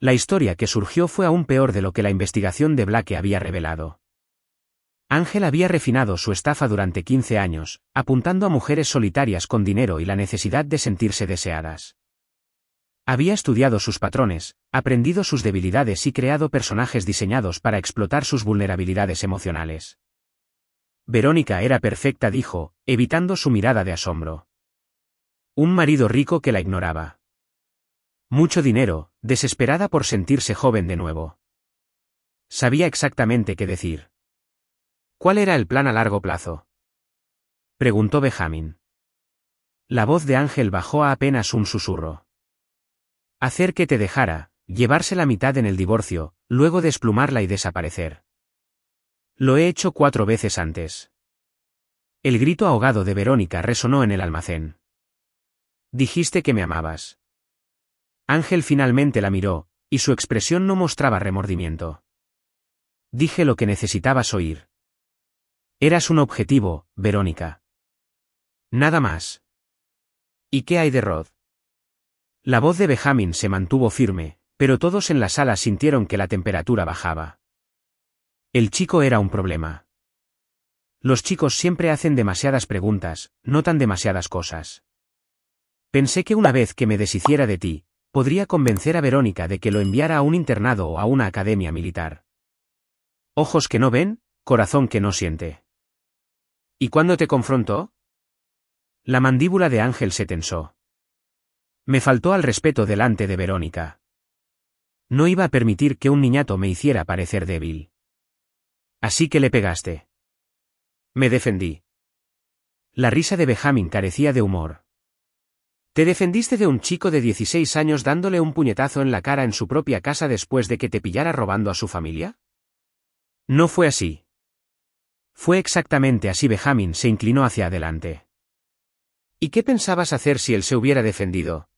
La historia que surgió fue aún peor de lo que la investigación de Blake había revelado. Ángel había refinado su estafa durante 15 años, apuntando a mujeres solitarias con dinero y la necesidad de sentirse deseadas. Había estudiado sus patrones, aprendido sus debilidades y creado personajes diseñados para explotar sus vulnerabilidades emocionales. Verónica era perfecta, dijo, evitando su mirada de asombro. Un marido rico que la ignoraba. Mucho dinero, desesperada por sentirse joven de nuevo. Sabía exactamente qué decir. ¿Cuál era el plan a largo plazo?, preguntó Benjamin. La voz de Ángel bajó a apenas un susurro. Hacer que te dejara, llevarse la mitad en el divorcio, luego desplumarla y desaparecer. Lo he hecho 4 veces antes. El grito ahogado de Verónica resonó en el almacén. Dijiste que me amabas. Ángel finalmente la miró, y su expresión no mostraba remordimiento. Dije lo que necesitabas oír. Eras un objetivo, Verónica. Nada más. ¿Y qué hay de Rod? La voz de Benjamin se mantuvo firme, pero todos en la sala sintieron que la temperatura bajaba. El chico era un problema. Los chicos siempre hacen demasiadas preguntas, notan demasiadas cosas. Pensé que una vez que me deshiciera de ti, podría convencer a Verónica de que lo enviara a un internado o a una academia militar. Ojos que no ven, corazón que no siente. ¿Y cuándo te confrontó? La mandíbula de Ángel se tensó. Me faltó al respeto delante de Verónica. No iba a permitir que un niñato me hiciera parecer débil. Así que le pegaste. Me defendí. La risa de Benjamin carecía de humor. ¿Te defendiste de un chico de 16 años dándole un puñetazo en la cara en su propia casa después de que te pillara robando a su familia? No fue así. Fue exactamente así. Benjamin se inclinó hacia adelante. ¿Y qué pensabas hacer si él se hubiera defendido?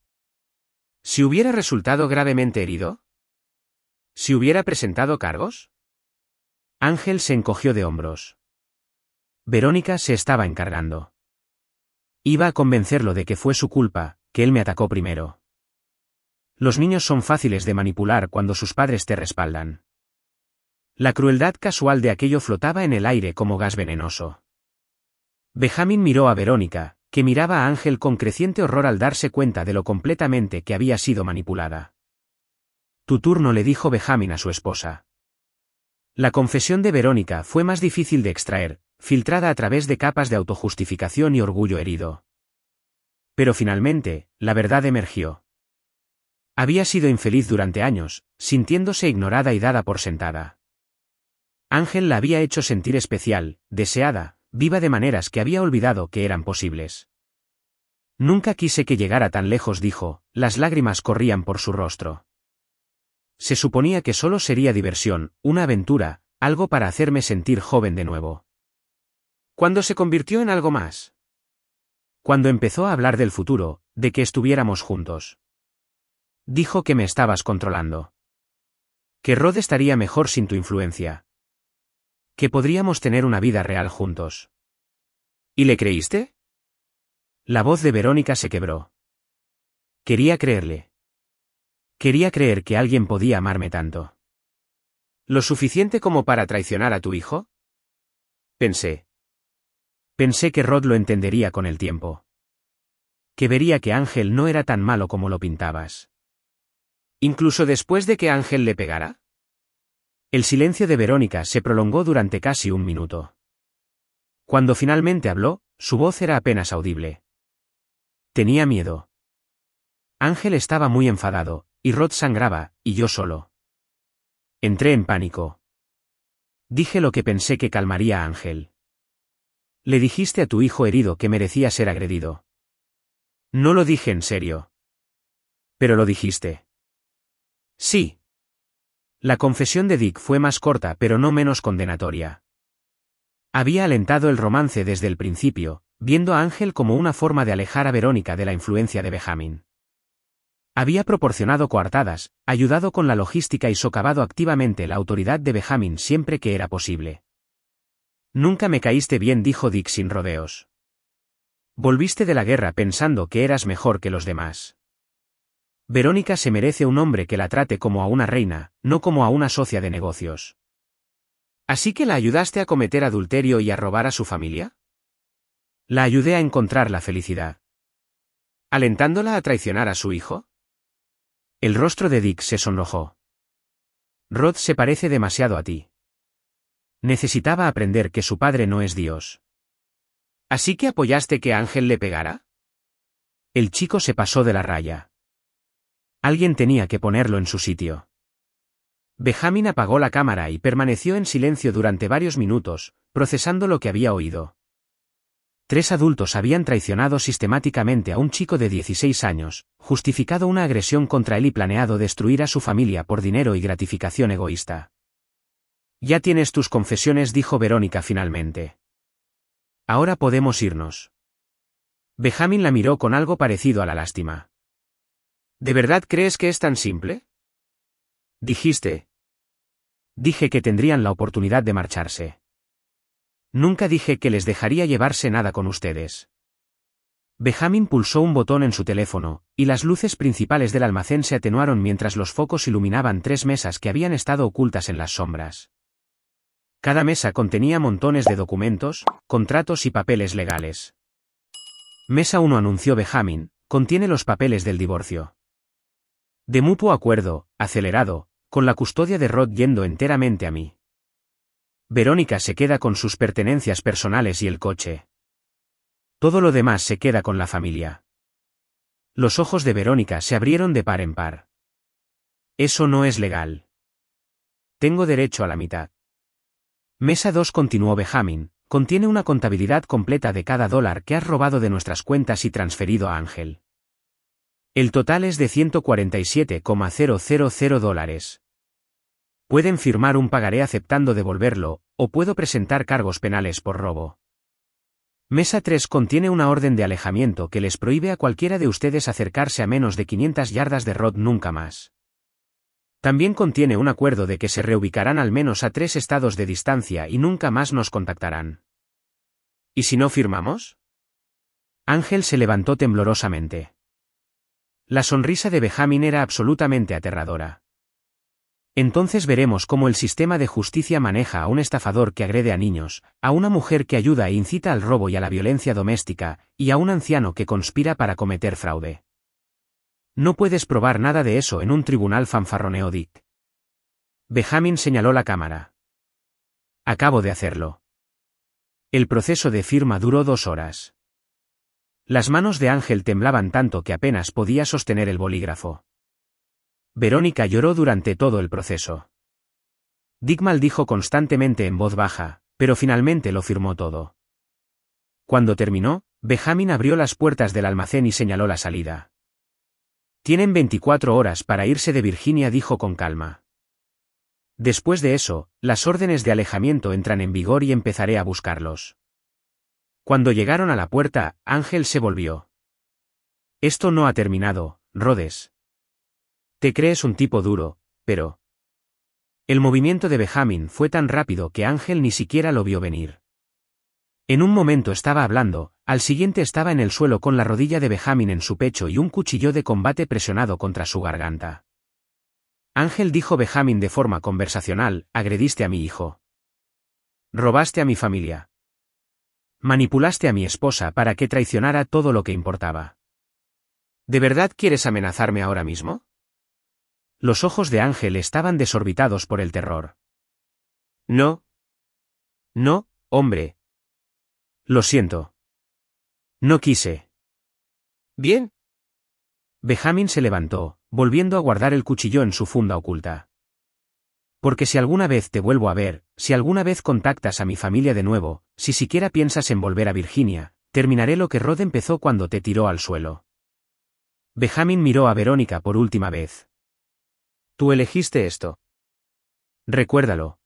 ¿Si hubiera resultado gravemente herido? ¿Si hubiera presentado cargos? Ángel se encogió de hombros. Verónica se estaba encargando. Iba a convencerlo de que fue su culpa, que él me atacó primero. Los niños son fáciles de manipular cuando sus padres te respaldan. La crueldad casual de aquello flotaba en el aire como gas venenoso. Benjamin miró a Verónica, que miraba a Ángel con creciente horror al darse cuenta de lo completamente que había sido manipulada. Tu turno, le dijo Benjamin a su esposa. La confesión de Verónica fue más difícil de extraer, filtrada a través de capas de autojustificación y orgullo herido. Pero finalmente, la verdad emergió. Había sido infeliz durante años, sintiéndose ignorada y dada por sentada. Ángel la había hecho sentir especial, deseada, viva de maneras que había olvidado que eran posibles. Nunca quise que llegara tan lejos, dijo, las lágrimas corrían por su rostro. Se suponía que solo sería diversión, una aventura, algo para hacerme sentir joven de nuevo. ¿Cuándo se convirtió en algo más? Cuando empezó a hablar del futuro, de que estuviéramos juntos. Dijo que me estabas controlando. Que Rod estaría mejor sin tu influencia. Que podríamos tener una vida real juntos. ¿Y le creíste? La voz de Verónica se quebró. Quería creerle. Quería creer que alguien podía amarme tanto. ¿Lo suficiente como para traicionar a tu hijo? Pensé. Pensé que Rod lo entendería con el tiempo. Que vería que Ángel no era tan malo como lo pintabas. ¿Incluso después de que Ángel le pegara? El silencio de Verónica se prolongó durante casi un minuto. Cuando finalmente habló, su voz era apenas audible. Tenía miedo. Ángel estaba muy enfadado, y Rod sangraba, y yo solo. Entré en pánico. Dije lo que pensé que calmaría a Ángel. Le dijiste a tu hijo herido que merecía ser agredido. No lo dije en serio. Pero lo dijiste. Sí. La confesión de Dick fue más corta pero no menos condenatoria. Había alentado el romance desde el principio, viendo a Ángel como una forma de alejar a Verónica de la influencia de Benjamin. Había proporcionado coartadas, ayudado con la logística y socavado activamente la autoridad de Benjamin siempre que era posible. Nunca me caíste bien, dijo Dick sin rodeos. Volviste de la guerra pensando que eras mejor que los demás. Verónica se merece un hombre que la trate como a una reina, no como a una socia de negocios. ¿Así que la ayudaste a cometer adulterio y a robar a su familia? La ayudé a encontrar la felicidad. ¿Alentándola a traicionar a su hijo? El rostro de Dick se sonrojó. Rod se parece demasiado a ti. Necesitaba aprender que su padre no es Dios. ¿Así que apoyaste que Ángel le pegara? El chico se pasó de la raya. Alguien tenía que ponerlo en su sitio. Benjamin apagó la cámara y permaneció en silencio durante varios minutos, procesando lo que había oído. 3 adultos habían traicionado sistemáticamente a un chico de 16 años, justificado una agresión contra él y planeado destruir a su familia por dinero y gratificación egoísta. Ya tienes tus confesiones, dijo Verónica finalmente. Ahora podemos irnos. Benjamin la miró con algo parecido a la lástima. ¿De verdad crees que es tan simple? Dijiste. Dije que tendrían la oportunidad de marcharse. Nunca dije que les dejaría llevarse nada con ustedes. Benjamin pulsó un botón en su teléfono, y las luces principales del almacén se atenuaron mientras los focos iluminaban 3 mesas que habían estado ocultas en las sombras. Cada mesa contenía montones de documentos, contratos y papeles legales. Mesa 1, anunció Benjamin, contiene los papeles del divorcio. De mutuo acuerdo, acelerado, con la custodia de Rod yendo enteramente a mí. Verónica se queda con sus pertenencias personales y el coche. Todo lo demás se queda con la familia. Los ojos de Verónica se abrieron de par en par. Eso no es legal. Tengo derecho a la mitad. Mesa 2, continuó Benjamin, contiene una contabilidad completa de cada dólar que has robado de nuestras cuentas y transferido a Ángel. El total es de $147,000. Pueden firmar un pagaré aceptando devolverlo, o puedo presentar cargos penales por robo. Mesa 3 contiene una orden de alejamiento que les prohíbe a cualquiera de ustedes acercarse a menos de 500 yardas de Rod nunca más. También contiene un acuerdo de que se reubicarán al menos a 3 estados de distancia y nunca más nos contactarán. ¿Y si no firmamos? Ángel se levantó temblorosamente. La sonrisa de Benjamin era absolutamente aterradora. Entonces veremos cómo el sistema de justicia maneja a un estafador que agrede a niños, a una mujer que ayuda e incita al robo y a la violencia doméstica, y a un anciano que conspira para cometer fraude. No puedes probar nada de eso en un tribunal, fanfarroneó Dick. Benjamin señaló la cámara. Acabo de hacerlo. El proceso de firma duró 2 horas. Las manos de Ángel temblaban tanto que apenas podía sostener el bolígrafo. Verónica lloró durante todo el proceso. Dick maldijo constantemente en voz baja, pero finalmente lo firmó todo. Cuando terminó, Benjamin abrió las puertas del almacén y señaló la salida. Tienen 24 horas para irse de Virginia, dijo con calma. Después de eso, las órdenes de alejamiento entran en vigor y empezaré a buscarlos. Cuando llegaron a la puerta, Ángel se volvió. Esto no ha terminado, Rhodes. Te crees un tipo duro, pero... El movimiento de Benjamin fue tan rápido que Ángel ni siquiera lo vio venir. En un momento estaba hablando, al siguiente estaba en el suelo con la rodilla de Benjamin en su pecho y un cuchillo de combate presionado contra su garganta. Ángel, dijo Benjamin de forma conversacional, agrediste a mi hijo. Robaste a mi familia. Manipulaste a mi esposa para que traicionara todo lo que importaba. ¿De verdad quieres amenazarme ahora mismo? Los ojos de Ángel estaban desorbitados por el terror. No. No, hombre. Lo siento. No quise. Bien. Benjamin se levantó, volviendo a guardar el cuchillo en su funda oculta. Porque si alguna vez te vuelvo a ver, si alguna vez contactas a mi familia de nuevo, si siquiera piensas en volver a Virginia, terminaré lo que Rod empezó cuando te tiró al suelo. Benjamin miró a Verónica por última vez. Tú elegiste esto. Recuérdalo.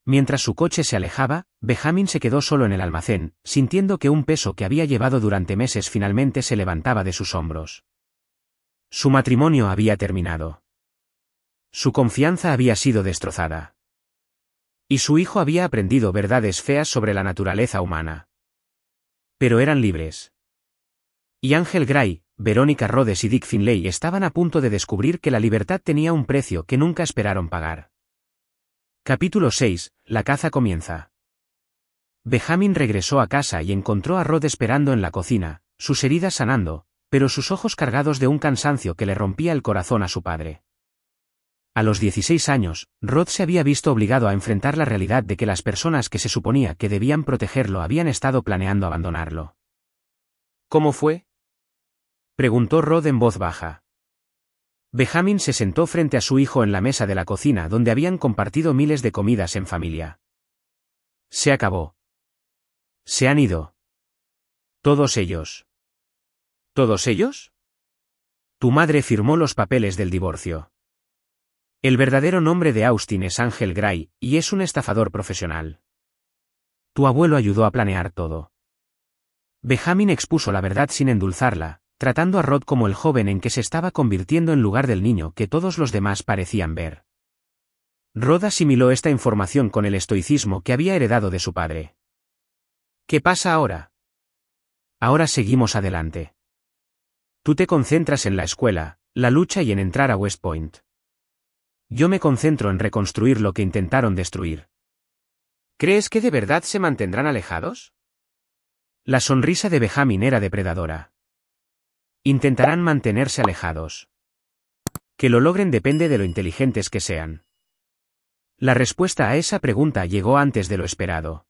Mientras su coche se alejaba, Benjamin se quedó solo en el almacén, sintiendo que un peso que había llevado durante meses finalmente se levantaba de sus hombros. Su matrimonio había terminado. Su confianza había sido destrozada. Y su hijo había aprendido verdades feas sobre la naturaleza humana. Pero eran libres. Y Ángel Gray, Verónica Rhodes y Dick Finlay estaban a punto de descubrir que la libertad tenía un precio que nunca esperaron pagar. Capítulo 6. La caza comienza. Benjamin regresó a casa y encontró a Rod esperando en la cocina, sus heridas sanando, pero sus ojos cargados de un cansancio que le rompía el corazón a su padre. A los 16 años, Rod se había visto obligado a enfrentar la realidad de que las personas que se suponía que debían protegerlo habían estado planeando abandonarlo. ¿Cómo fue?, preguntó Rod en voz baja. Benjamin se sentó frente a su hijo en la mesa de la cocina donde habían compartido miles de comidas en familia. Se acabó. Se han ido. Todos ellos. ¿Todos ellos? Tu madre firmó los papeles del divorcio. El verdadero nombre de Austin es Ángel Gray, y es un estafador profesional. Tu abuelo ayudó a planear todo. Benjamin expuso la verdad sin endulzarla, tratando a Rod como el joven en que se estaba convirtiendo en lugar del niño que todos los demás parecían ver. Rod asimiló esta información con el estoicismo que había heredado de su padre. ¿Qué pasa ahora? Ahora seguimos adelante. Tú te concentras en la escuela, la lucha y en entrar a West Point. Yo me concentro en reconstruir lo que intentaron destruir. ¿Crees que de verdad se mantendrán alejados? La sonrisa de Benjamin era depredadora. Intentarán mantenerse alejados. Que lo logren depende de lo inteligentes que sean. La respuesta a esa pregunta llegó antes de lo esperado.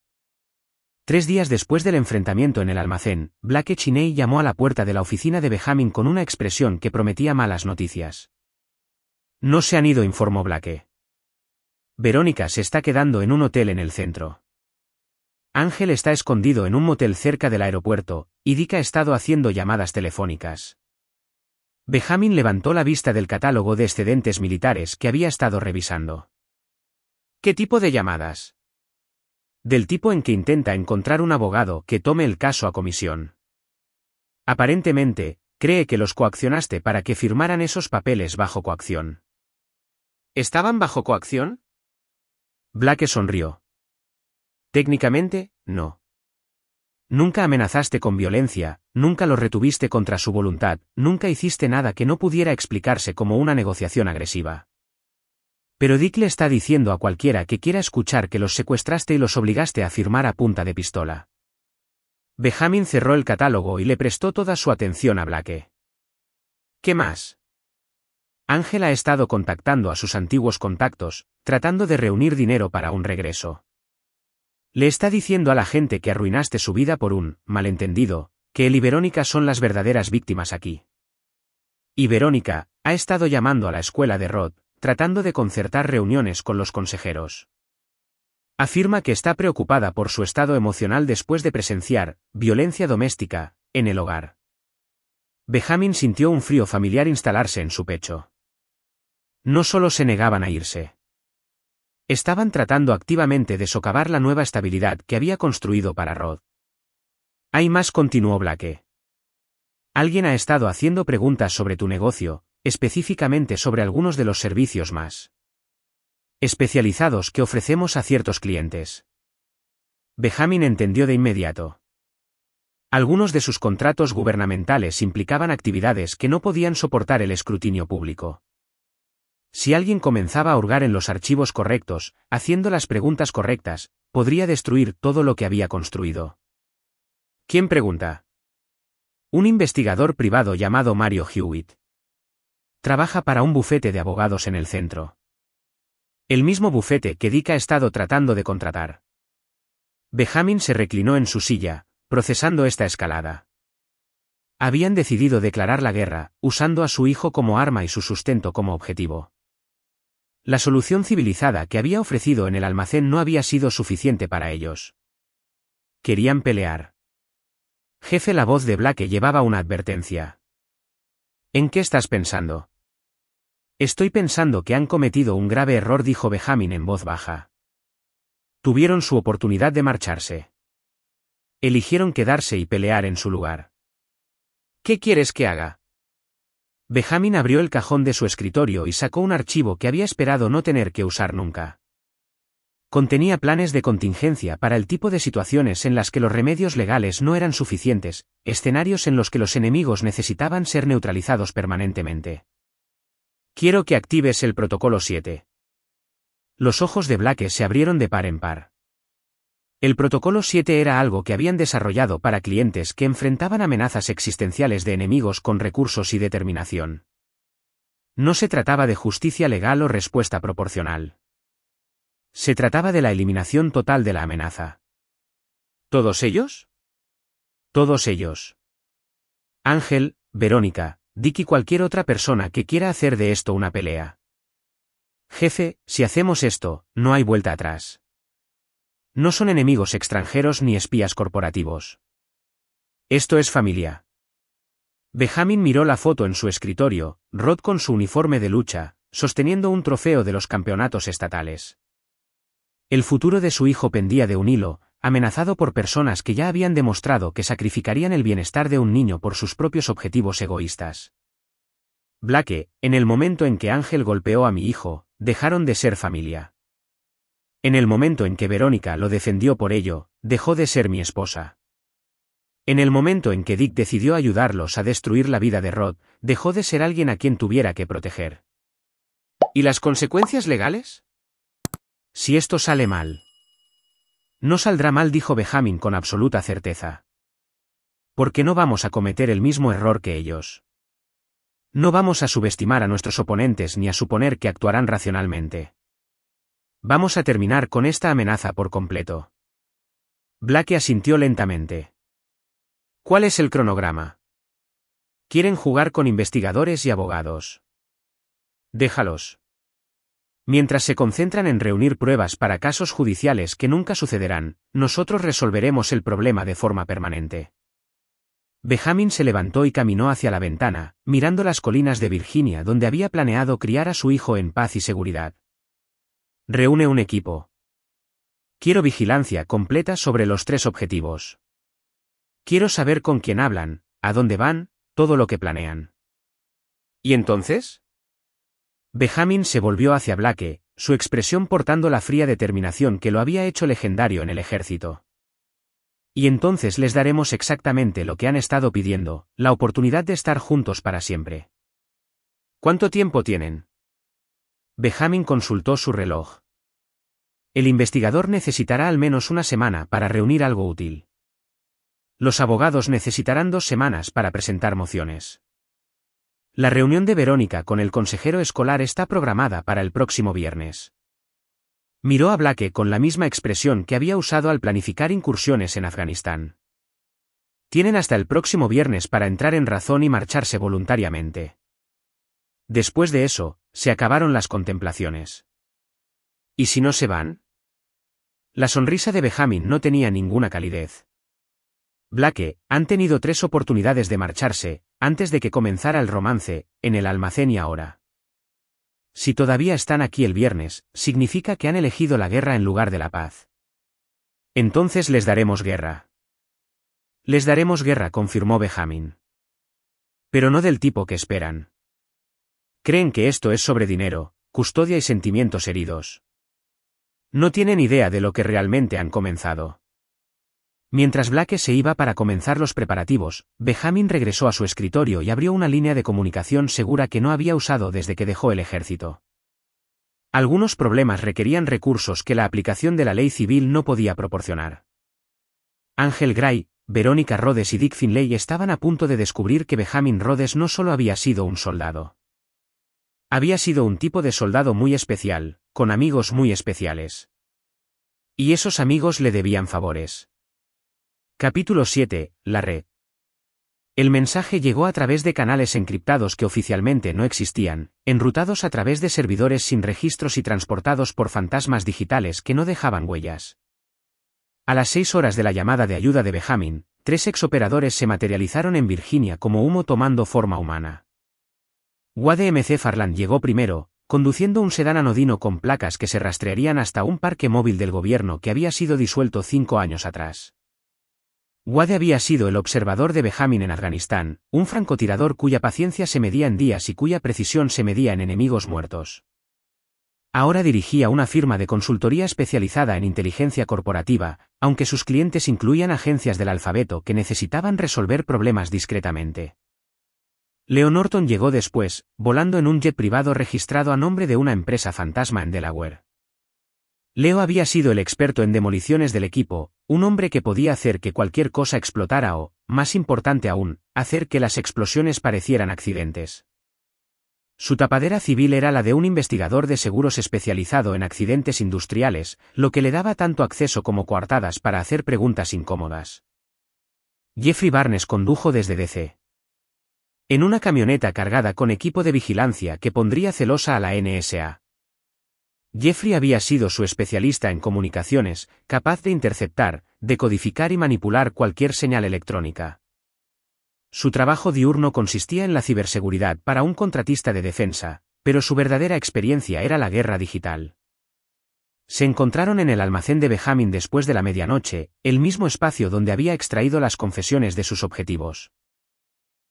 3 días después del enfrentamiento en el almacén, Blake Cheney llamó a la puerta de la oficina de Benjamin con una expresión que prometía malas noticias. No se han ido, informó Blake. Verónica se está quedando en un hotel en el centro. Ángel está escondido en un motel cerca del aeropuerto, y Dick ha estado haciendo llamadas telefónicas. Benjamin levantó la vista del catálogo de excedentes militares que había estado revisando. ¿Qué tipo de llamadas? Del tipo en que intenta encontrar un abogado que tome el caso a comisión. Aparentemente, cree que los coaccionaste para que firmaran esos papeles bajo coacción. ¿Estaban bajo coacción? Blake sonrió. Técnicamente, no. Nunca amenazaste con violencia, nunca los retuviste contra su voluntad, nunca hiciste nada que no pudiera explicarse como una negociación agresiva. Pero Dick le está diciendo a cualquiera que quiera escuchar que los secuestraste y los obligaste a firmar a punta de pistola. Benjamin cerró el catálogo y le prestó toda su atención a Blake. ¿Qué más? Ángel ha estado contactando a sus antiguos contactos, tratando de reunir dinero para un regreso. Le está diciendo a la gente que arruinaste su vida por un malentendido, que él y Verónica son las verdaderas víctimas aquí. Y Verónica ha estado llamando a la escuela de Rod, tratando de concertar reuniones con los consejeros. Afirma que está preocupada por su estado emocional después de presenciar violencia doméstica en el hogar. Benjamin sintió un frío familiar instalarse en su pecho. No solo se negaban a irse. Estaban tratando activamente de socavar la nueva estabilidad que había construido para Rod. Hay más, continuó Blake. Alguien ha estado haciendo preguntas sobre tu negocio, específicamente sobre algunos de los servicios más especializados que ofrecemos a ciertos clientes. Benjamin entendió de inmediato. Algunos de sus contratos gubernamentales implicaban actividades que no podían soportar el escrutinio público. Si alguien comenzaba a hurgar en los archivos correctos, haciendo las preguntas correctas, podría destruir todo lo que había construido. ¿Quién pregunta? Un investigador privado llamado Mario Hewitt. Trabaja para un bufete de abogados en el centro. El mismo bufete que Dick ha estado tratando de contratar. Benjamin se reclinó en su silla, procesando esta escalada. Habían decidido declarar la guerra, usando a su hijo como arma y su sustento como objetivo. La solución civilizada que había ofrecido en el almacén no había sido suficiente para ellos. Querían pelear. Jefe, la voz de Blake llevaba una advertencia. ¿En qué estás pensando? Estoy pensando que han cometido un grave error, dijo Benjamin en voz baja. Tuvieron su oportunidad de marcharse. Eligieron quedarse y pelear en su lugar. ¿Qué quieres que haga? Benjamin abrió el cajón de su escritorio y sacó un archivo que había esperado no tener que usar nunca. Contenía planes de contingencia para el tipo de situaciones en las que los remedios legales no eran suficientes, escenarios en los que los enemigos necesitaban ser neutralizados permanentemente. Quiero que actives el protocolo 7. Los ojos de Blake se abrieron de par en par. El protocolo 7 era algo que habían desarrollado para clientes que enfrentaban amenazas existenciales de enemigos con recursos y determinación. No se trataba de justicia legal o respuesta proporcional. Se trataba de la eliminación total de la amenaza. ¿Todos ellos? Todos ellos. Ángel, Verónica, Dick y cualquier otra persona que quiera hacer de esto una pelea. Jefe, si hacemos esto, no hay vuelta atrás. No son enemigos extranjeros ni espías corporativos. Esto es familia. Benjamin miró la foto en su escritorio, Rod con su uniforme de lucha, sosteniendo un trofeo de los campeonatos estatales. El futuro de su hijo pendía de un hilo, amenazado por personas que ya habían demostrado que sacrificarían el bienestar de un niño por sus propios objetivos egoístas. Blake, en el momento en que Ángel golpeó a mi hijo, dejaron de ser familia. En el momento en que Verónica lo defendió por ello, dejó de ser mi esposa. En el momento en que Dick decidió ayudarlos a destruir la vida de Rod, dejó de ser alguien a quien tuviera que proteger. ¿Y las consecuencias legales? Si esto sale mal. No saldrá mal, dijo Benjamin con absoluta certeza. Porque no vamos a cometer el mismo error que ellos. No vamos a subestimar a nuestros oponentes ni a suponer que actuarán racionalmente. Vamos a terminar con esta amenaza por completo. Blake asintió lentamente. ¿Cuál es el cronograma? Quieren jugar con investigadores y abogados. Déjalos. Mientras se concentran en reunir pruebas para casos judiciales que nunca sucederán, nosotros resolveremos el problema de forma permanente. Benjamin se levantó y caminó hacia la ventana, mirando las colinas de Virginia donde había planeado criar a su hijo en paz y seguridad. Reúne un equipo. Quiero vigilancia completa sobre los 3 objetivos. Quiero saber con quién hablan, a dónde van, todo lo que planean. ¿Y entonces? Benjamin se volvió hacia Blake, su expresión portando la fría determinación que lo había hecho legendario en el ejército. Y entonces les daremos exactamente lo que han estado pidiendo, la oportunidad de estar juntos para siempre. ¿Cuánto tiempo tienen? Benjamin consultó su reloj. El investigador necesitará al menos una semana para reunir algo útil. Los abogados necesitarán 2 semanas para presentar mociones. La reunión de Verónica con el consejero escolar está programada para el próximo viernes. Miró a Blake con la misma expresión que había usado al planificar incursiones en Afganistán. Tienen hasta el próximo viernes para entrar en razón y marcharse voluntariamente. Después de eso, se acabaron las contemplaciones. ¿Y si no se van? La sonrisa de Benjamin no tenía ninguna calidez. Blake, han tenido 3 oportunidades de marcharse, antes de que comenzara el romance, en el almacén y ahora. Si todavía están aquí el viernes, significa que han elegido la guerra en lugar de la paz. Entonces les daremos guerra. Les daremos guerra, confirmó Benjamin. Pero no del tipo que esperan. Creen que esto es sobre dinero, custodia y sentimientos heridos. No tienen idea de lo que realmente han comenzado. Mientras Blake se iba para comenzar los preparativos, Benjamin regresó a su escritorio y abrió una línea de comunicación segura que no había usado desde que dejó el ejército. Algunos problemas requerían recursos que la aplicación de la ley civil no podía proporcionar. Ángel Gray, Verónica Rhodes y Dick Finlay estaban a punto de descubrir que Benjamin Rhodes no solo había sido un soldado. Había sido un tipo de soldado muy especial, con amigos muy especiales. Y esos amigos le debían favores. Capítulo 7. La red. El mensaje llegó a través de canales encriptados que oficialmente no existían, enrutados a través de servidores sin registros y transportados por fantasmas digitales que no dejaban huellas. A las 6 horas de la llamada de ayuda de Benjamin, 3 exoperadores se materializaron en Virginia como humo tomando forma humana. Wade McFarland llegó primero, conduciendo un sedán anodino con placas que se rastrearían hasta un parque móvil del gobierno que había sido disuelto 5 años atrás. Wade había sido el observador de Benjamin en Afganistán, un francotirador cuya paciencia se medía en días y cuya precisión se medía en enemigos muertos. Ahora dirigía una firma de consultoría especializada en inteligencia corporativa, aunque sus clientes incluían agencias del alfabeto que necesitaban resolver problemas discretamente. Leo Norton llegó después, volando en un jet privado registrado a nombre de una empresa fantasma en Delaware. Leo había sido el experto en demoliciones del equipo, un hombre que podía hacer que cualquier cosa explotara o, más importante aún, hacer que las explosiones parecieran accidentes. Su tapadera civil era la de un investigador de seguros especializado en accidentes industriales, lo que le daba tanto acceso como coartadas para hacer preguntas incómodas. Jeffrey Barnes condujo desde DC. En una camioneta cargada con equipo de vigilancia que pondría celosa a la NSA. Jeffrey había sido su especialista en comunicaciones, capaz de interceptar, decodificar y manipular cualquier señal electrónica. Su trabajo diurno consistía en la ciberseguridad para un contratista de defensa, pero su verdadera experiencia era la guerra digital. Se encontraron en el almacén de Benjamin después de la medianoche, el mismo espacio donde había extraído las confesiones de sus objetivos.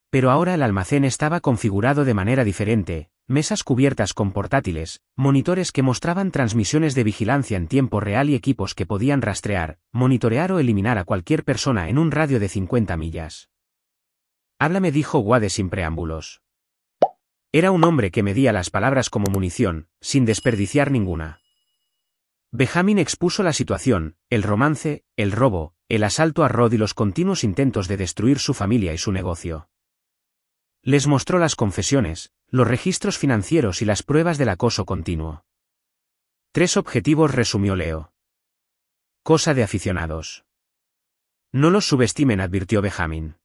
Pero ahora el almacén estaba configurado de manera diferente, mesas cubiertas con portátiles, monitores que mostraban transmisiones de vigilancia en tiempo real y equipos que podían rastrear, monitorear o eliminar a cualquier persona en un radio de 50 millas. Háblame, dijo Wade sin preámbulos. Era un hombre que medía las palabras como munición, sin desperdiciar ninguna. Benjamin expuso la situación, el romance, el robo, el asalto a Rod y los continuos intentos de destruir su familia y su negocio. Les mostró las confesiones, los registros financieros y las pruebas del acoso continuo. 3 objetivos, resumió Leo. Cosa de aficionados. No los subestimen, advirtió Benjamin.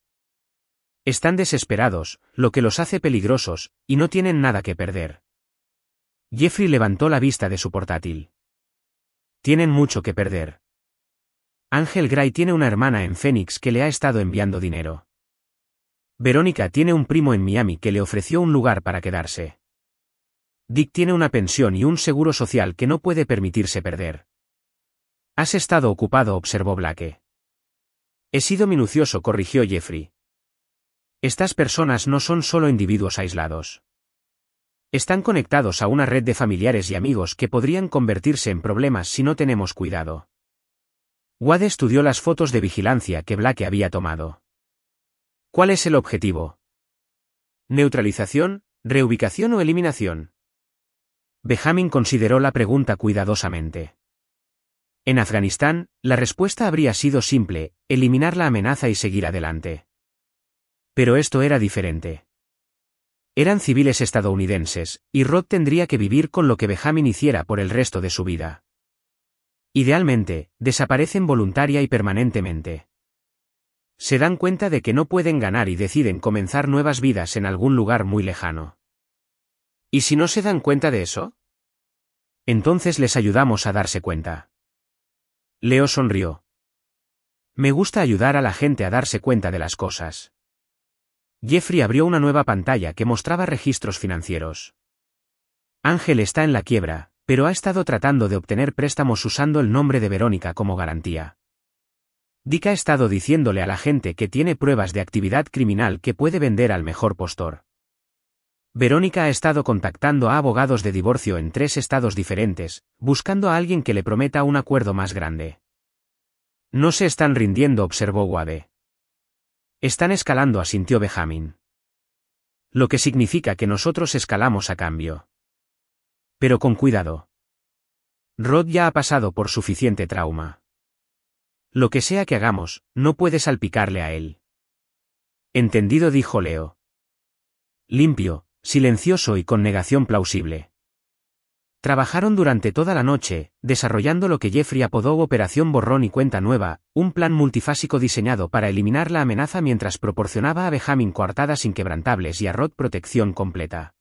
Están desesperados, lo que los hace peligrosos, y no tienen nada que perder. Jeffrey levantó la vista de su portátil. Tienen mucho que perder. Ángel Gray tiene una hermana en Phoenix que le ha estado enviando dinero. Verónica tiene un primo en Miami que le ofreció un lugar para quedarse. Dick tiene una pensión y un seguro social que no puede permitirse perder. Has estado ocupado, observó Blake. He sido minucioso, corrigió Jeffrey. Estas personas no son solo individuos aislados. Están conectados a una red de familiares y amigos que podrían convertirse en problemas si no tenemos cuidado. Wade estudió las fotos de vigilancia que Blake había tomado. ¿Cuál es el objetivo? ¿Neutralización, reubicación o eliminación? Benjamin consideró la pregunta cuidadosamente. En Afganistán, la respuesta habría sido simple: eliminar la amenaza y seguir adelante. Pero esto era diferente. Eran civiles estadounidenses, y Rod tendría que vivir con lo que Benjamin hiciera por el resto de su vida. Idealmente, desaparecen voluntaria y permanentemente. Se dan cuenta de que no pueden ganar y deciden comenzar nuevas vidas en algún lugar muy lejano. ¿Y si no se dan cuenta de eso? Entonces les ayudamos a darse cuenta. Leo sonrió. Me gusta ayudar a la gente a darse cuenta de las cosas. Jeffrey abrió una nueva pantalla que mostraba registros financieros. Ángel está en la quiebra, pero ha estado tratando de obtener préstamos usando el nombre de Verónica como garantía. Dick ha estado diciéndole a la gente que tiene pruebas de actividad criminal que puede vender al mejor postor. Verónica ha estado contactando a abogados de divorcio en 3 estados diferentes, buscando a alguien que le prometa un acuerdo más grande. No se están rindiendo, observó Wade. Están escalando, asintió Benjamin. Lo que significa que nosotros escalamos a cambio. Pero con cuidado. Rod ya ha pasado por suficiente trauma. Lo que sea que hagamos, no puede salpicarle a él. Entendido, dijo Leo. Limpio, silencioso y con negación plausible. Trabajaron durante toda la noche, desarrollando lo que Jeffrey apodó Operación Borrón y Cuenta Nueva, un plan multifásico diseñado para eliminar la amenaza mientras proporcionaba a Benjamin coartadas inquebrantables y a Rod protección completa.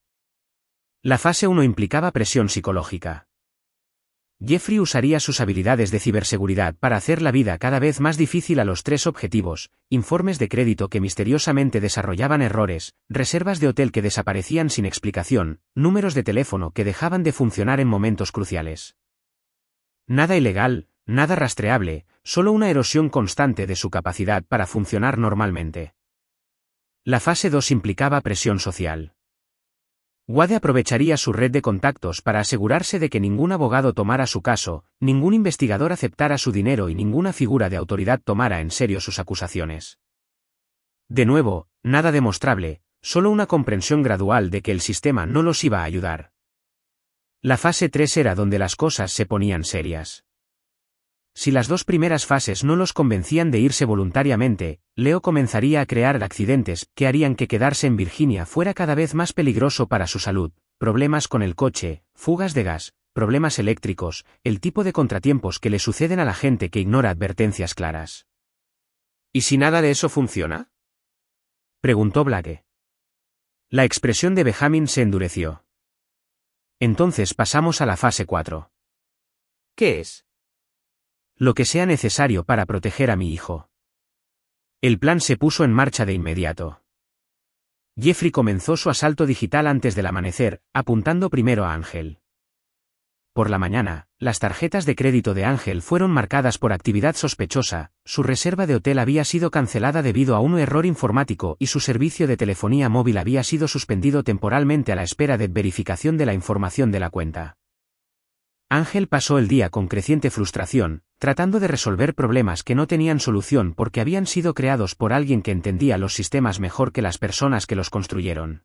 La fase 1 implicaba presión psicológica. Jeffrey usaría sus habilidades de ciberseguridad para hacer la vida cada vez más difícil a los 3 objetivos: informes de crédito que misteriosamente desarrollaban errores, reservas de hotel que desaparecían sin explicación, números de teléfono que dejaban de funcionar en momentos cruciales. Nada ilegal, nada rastreable, solo una erosión constante de su capacidad para funcionar normalmente. La fase 2 implicaba presión social. Wade aprovecharía su red de contactos para asegurarse de que ningún abogado tomara su caso, ningún investigador aceptara su dinero y ninguna figura de autoridad tomara en serio sus acusaciones. De nuevo, nada demostrable, solo una comprensión gradual de que el sistema no los iba a ayudar. La fase 3 era donde las cosas se ponían serias. Si las 2 primeras fases no los convencían de irse voluntariamente, Leo comenzaría a crear accidentes que harían que quedarse en Virginia fuera cada vez más peligroso para su salud: problemas con el coche, fugas de gas, problemas eléctricos, el tipo de contratiempos que le suceden a la gente que ignora advertencias claras. ¿Y si nada de eso funciona?, preguntó Blake. La expresión de Benjamin se endureció. Entonces pasamos a la fase 4. ¿Qué es? Lo que sea necesario para proteger a mi hijo. El plan se puso en marcha de inmediato. Jeffrey comenzó su asalto digital antes del amanecer, apuntando primero a Ángel. por la mañana, las tarjetas de crédito de Ángel fueron marcadas por actividad sospechosa, su reserva de hotel había sido cancelada debido a un error informático y su servicio de telefonía móvil había sido suspendido temporalmente a la espera de verificación de la información de la cuenta. Ángel pasó el día con creciente frustración, tratando de resolver problemas que no tenían solución porque habían sido creados por alguien que entendía los sistemas mejor que las personas que los construyeron.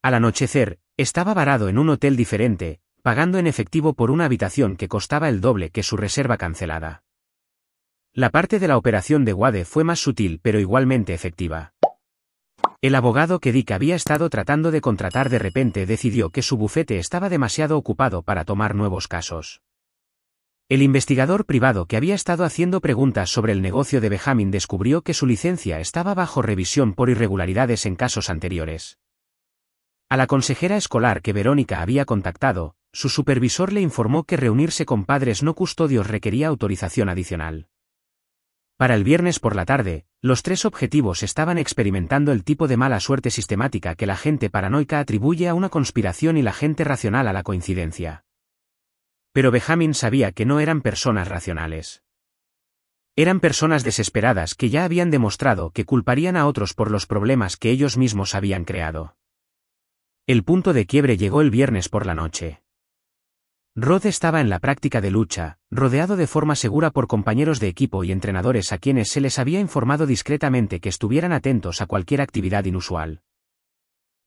Al anochecer, estaba varado en un hotel diferente, pagando en efectivo por una habitación que costaba el doble que su reserva cancelada. La parte de la operación de Wade fue más sutil pero igualmente efectiva. El abogado que Dick había estado tratando de contratar de repente decidió que su bufete estaba demasiado ocupado para tomar nuevos casos. El investigador privado que había estado haciendo preguntas sobre el negocio de Benjamin descubrió que su licencia estaba bajo revisión por irregularidades en casos anteriores. A la consejera escolar que Verónica había contactado, su supervisor le informó que reunirse con padres no custodios requería autorización adicional. Para el viernes por la tarde, los tres objetivos estaban experimentando el tipo de mala suerte sistemática que la gente paranoica atribuye a una conspiración y la gente racional a la coincidencia. Pero Benjamin sabía que no eran personas racionales. Eran personas desesperadas que ya habían demostrado que culparían a otros por los problemas que ellos mismos habían creado. El punto de quiebre llegó el viernes por la noche. Rod estaba en la práctica de lucha, rodeado de forma segura por compañeros de equipo y entrenadores a quienes se les había informado discretamente que estuvieran atentos a cualquier actividad inusual.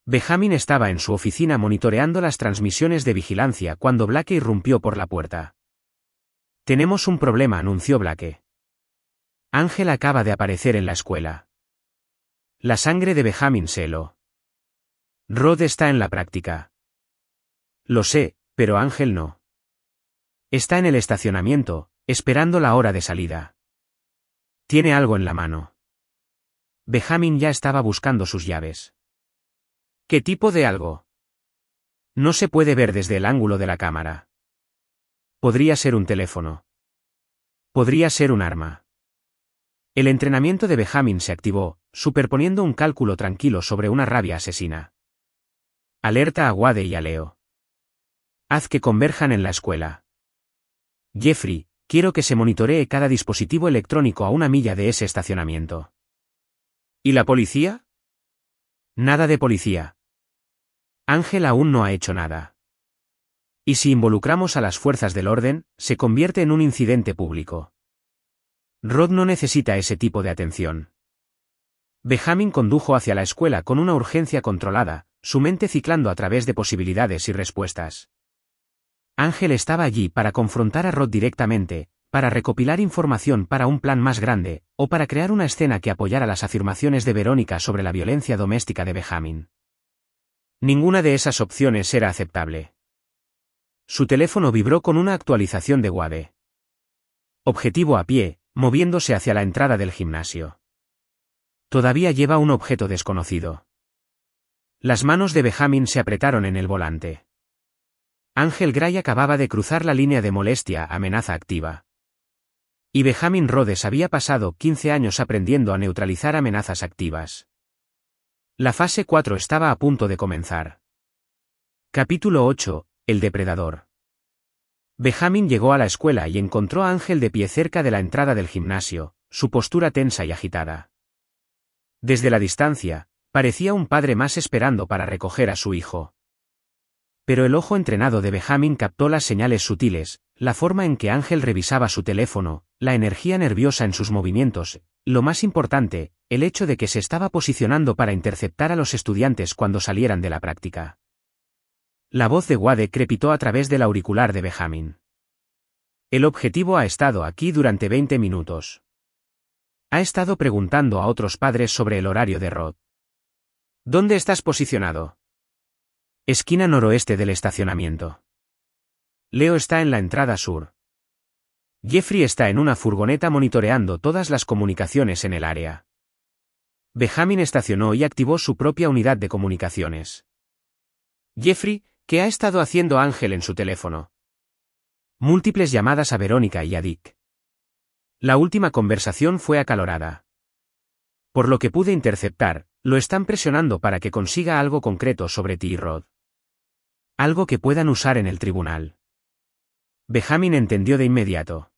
Benjamin estaba en su oficina monitoreando las transmisiones de vigilancia cuando Blake irrumpió por la puerta. «Tenemos un problema», anunció Blake. «Ángel acaba de aparecer en la escuela». La sangre de Benjamin se heló. «Rod está en la práctica». «Lo sé, pero Ángel no. Está en el estacionamiento, esperando la hora de salida. Tiene algo en la mano». Benjamin ya estaba buscando sus llaves. «¿Qué tipo de algo?» «No se puede ver desde el ángulo de la cámara. Podría ser un teléfono. Podría ser un arma». El entrenamiento de Benjamin se activó, superponiendo un cálculo tranquilo sobre una rabia asesina. «Alerta a Wade y a Leo. Haz que converjan en la escuela. Jeffrey, quiero que se monitoree cada dispositivo electrónico a 1 milla de ese estacionamiento». «¿Y la policía?» «Nada de policía. Ángel aún no ha hecho nada. Y si involucramos a las fuerzas del orden, se convierte en un incidente público. Rod no necesita ese tipo de atención». Benjamin condujo hacia la escuela con una urgencia controlada, su mente ciclando a través de posibilidades y respuestas. Ángel estaba allí para confrontar a Rod directamente, para recopilar información para un plan más grande, o para crear una escena que apoyara las afirmaciones de Verónica sobre la violencia doméstica de Benjamin. Ninguna de esas opciones era aceptable. Su teléfono vibró con una actualización de Wade. Objetivo a pie, moviéndose hacia la entrada del gimnasio. Todavía lleva un objeto desconocido. Las manos de Benjamin se apretaron en el volante. Ángel Gray acababa de cruzar la línea de molestia a amenaza activa. Y Benjamin Rhodes había pasado 15 años aprendiendo a neutralizar amenazas activas. La fase 4 estaba a punto de comenzar. Capítulo 8. El depredador. Benjamin llegó a la escuela y encontró a Ángel de pie cerca de la entrada del gimnasio, su postura tensa y agitada. Desde la distancia, parecía un padre más esperando para recoger a su hijo. Pero el ojo entrenado de Benjamin captó las señales sutiles, la forma en que Ángel revisaba su teléfono, la energía nerviosa en sus movimientos, lo más importante, el hecho de que se estaba posicionando para interceptar a los estudiantes cuando salieran de la práctica. La voz de Wade crepitó a través del auricular de Benjamin. El objetivo ha estado aquí durante 20 minutos. Ha estado preguntando a otros padres sobre el horario de Rod. ¿Dónde estás posicionado? Esquina noroeste del estacionamiento. Leo está en la entrada sur. Jeffrey está en una furgoneta monitoreando todas las comunicaciones en el área. Benjamin estacionó y activó su propia unidad de comunicaciones. Jeffrey, ¿qué ha estado haciendo Ángel en su teléfono? Múltiples llamadas a Verónica y a Dick. La última conversación fue acalorada. Por lo que pude interceptar, lo están presionando para que consiga algo concreto sobre ti y Rod. Algo que puedan usar en el tribunal. Benjamin entendió de inmediato.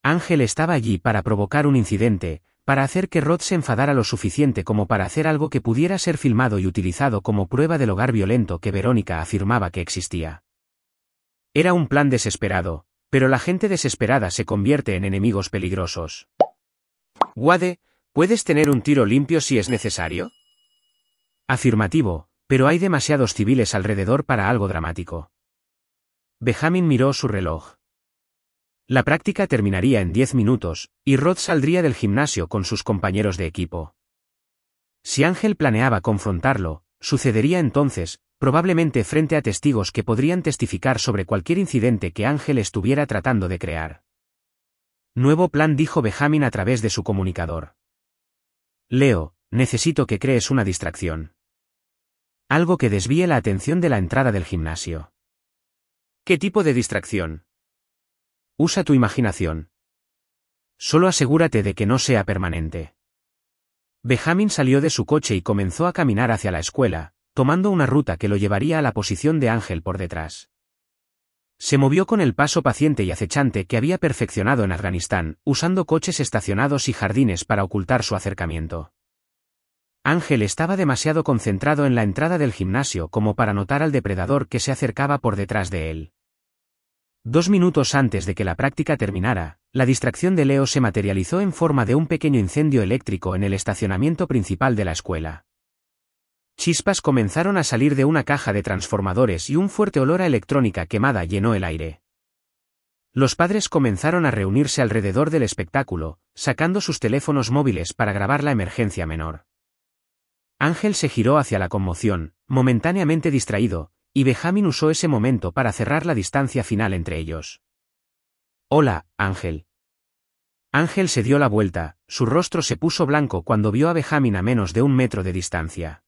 Ángel estaba allí para provocar un incidente, para hacer que Rod se enfadara lo suficiente como para hacer algo que pudiera ser filmado y utilizado como prueba del hogar violento que Verónica afirmaba que existía. Era un plan desesperado, pero la gente desesperada se convierte en enemigos peligrosos. Wade, ¿puedes tener un tiro limpio si es necesario? Afirmativo, pero hay demasiados civiles alrededor para algo dramático. Benjamin miró su reloj. La práctica terminaría en 10 minutos, y Rod saldría del gimnasio con sus compañeros de equipo. Si Ángel planeaba confrontarlo, sucedería entonces, probablemente frente a testigos que podrían testificar sobre cualquier incidente que Ángel estuviera tratando de crear. Nuevo plan, dijo Benjamin a través de su comunicador. Leo, necesito que crees una distracción. Algo que desvíe la atención de la entrada del gimnasio. ¿Qué tipo de distracción? Usa tu imaginación. Solo asegúrate de que no sea permanente. Benjamin salió de su coche y comenzó a caminar hacia la escuela, tomando una ruta que lo llevaría a la posición de Ángel por detrás. Se movió con el paso paciente y acechante que había perfeccionado en Afganistán, usando coches estacionados y jardines para ocultar su acercamiento. Ángel estaba demasiado concentrado en la entrada del gimnasio como para notar al depredador que se acercaba por detrás de él. 2 minutos antes de que la práctica terminara, la distracción de Leo se materializó en forma de un pequeño incendio eléctrico en el estacionamiento principal de la escuela. Chispas comenzaron a salir de una caja de transformadores y un fuerte olor a electrónica quemada llenó el aire. Los padres comenzaron a reunirse alrededor del espectáculo, sacando sus teléfonos móviles para grabar la emergencia menor. Ángel se giró hacia la conmoción, momentáneamente distraído, y Benjamin usó ese momento para cerrar la distancia final entre ellos. Hola, Ángel. Ángel se dio la vuelta, su rostro se puso blanco cuando vio a Benjamin a menos de 1 metro de distancia.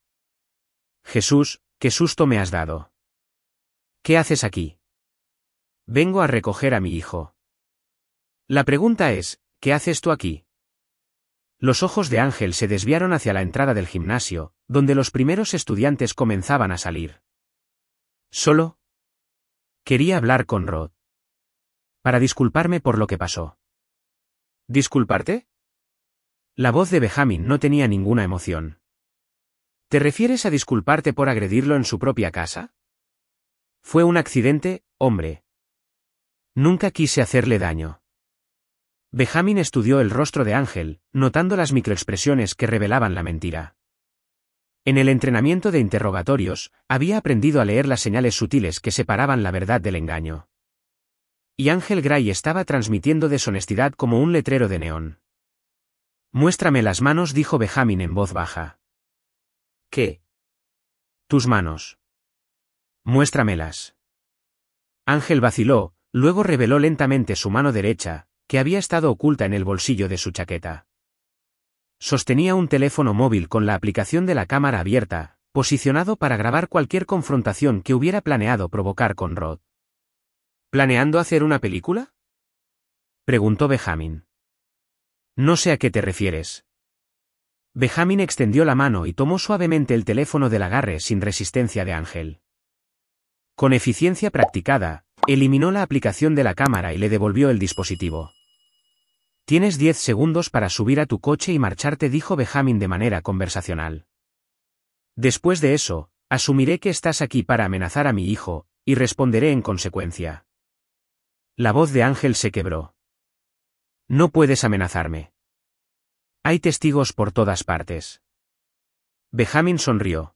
Jesús, qué susto me has dado. ¿Qué haces aquí? Vengo a recoger a mi hijo. La pregunta es, ¿qué haces tú aquí? Los ojos de Ángel se desviaron hacia la entrada del gimnasio, donde los primeros estudiantes comenzaban a salir. ¿Solo? Quería hablar con Rod. Para disculparme por lo que pasó. ¿Disculparte? La voz de Benjamin no tenía ninguna emoción. ¿Te refieres a disculparte por agredirlo en su propia casa? Fue un accidente, hombre. Nunca quise hacerle daño. Benjamin estudió el rostro de Ángel, notando las microexpresiones que revelaban la mentira. En el entrenamiento de interrogatorios, había aprendido a leer las señales sutiles que separaban la verdad del engaño. Y Ángel Gray estaba transmitiendo deshonestidad como un letrero de neón. Muéstrame las manos, dijo Benjamin en voz baja. ¿Qué? Tus manos. Muéstramelas. Ángel vaciló, luego reveló lentamente su mano derecha, que había estado oculta en el bolsillo de su chaqueta. Sostenía un teléfono móvil con la aplicación de la cámara abierta, posicionado para grabar cualquier confrontación que hubiera planeado provocar con Rod. ¿Planeando hacer una película? Preguntó Benjamin. No sé a qué te refieres. Benjamin extendió la mano y tomó suavemente el teléfono del agarre sin resistencia de Ángel. Con eficiencia practicada, eliminó la aplicación de la cámara y le devolvió el dispositivo. Tienes 10 segundos para subir a tu coche y marcharte, dijo Benjamin de manera conversacional. Después de eso, asumiré que estás aquí para amenazar a mi hijo, y responderé en consecuencia. La voz de Ángel se quebró. No puedes amenazarme. Hay testigos por todas partes. Benjamin sonrió.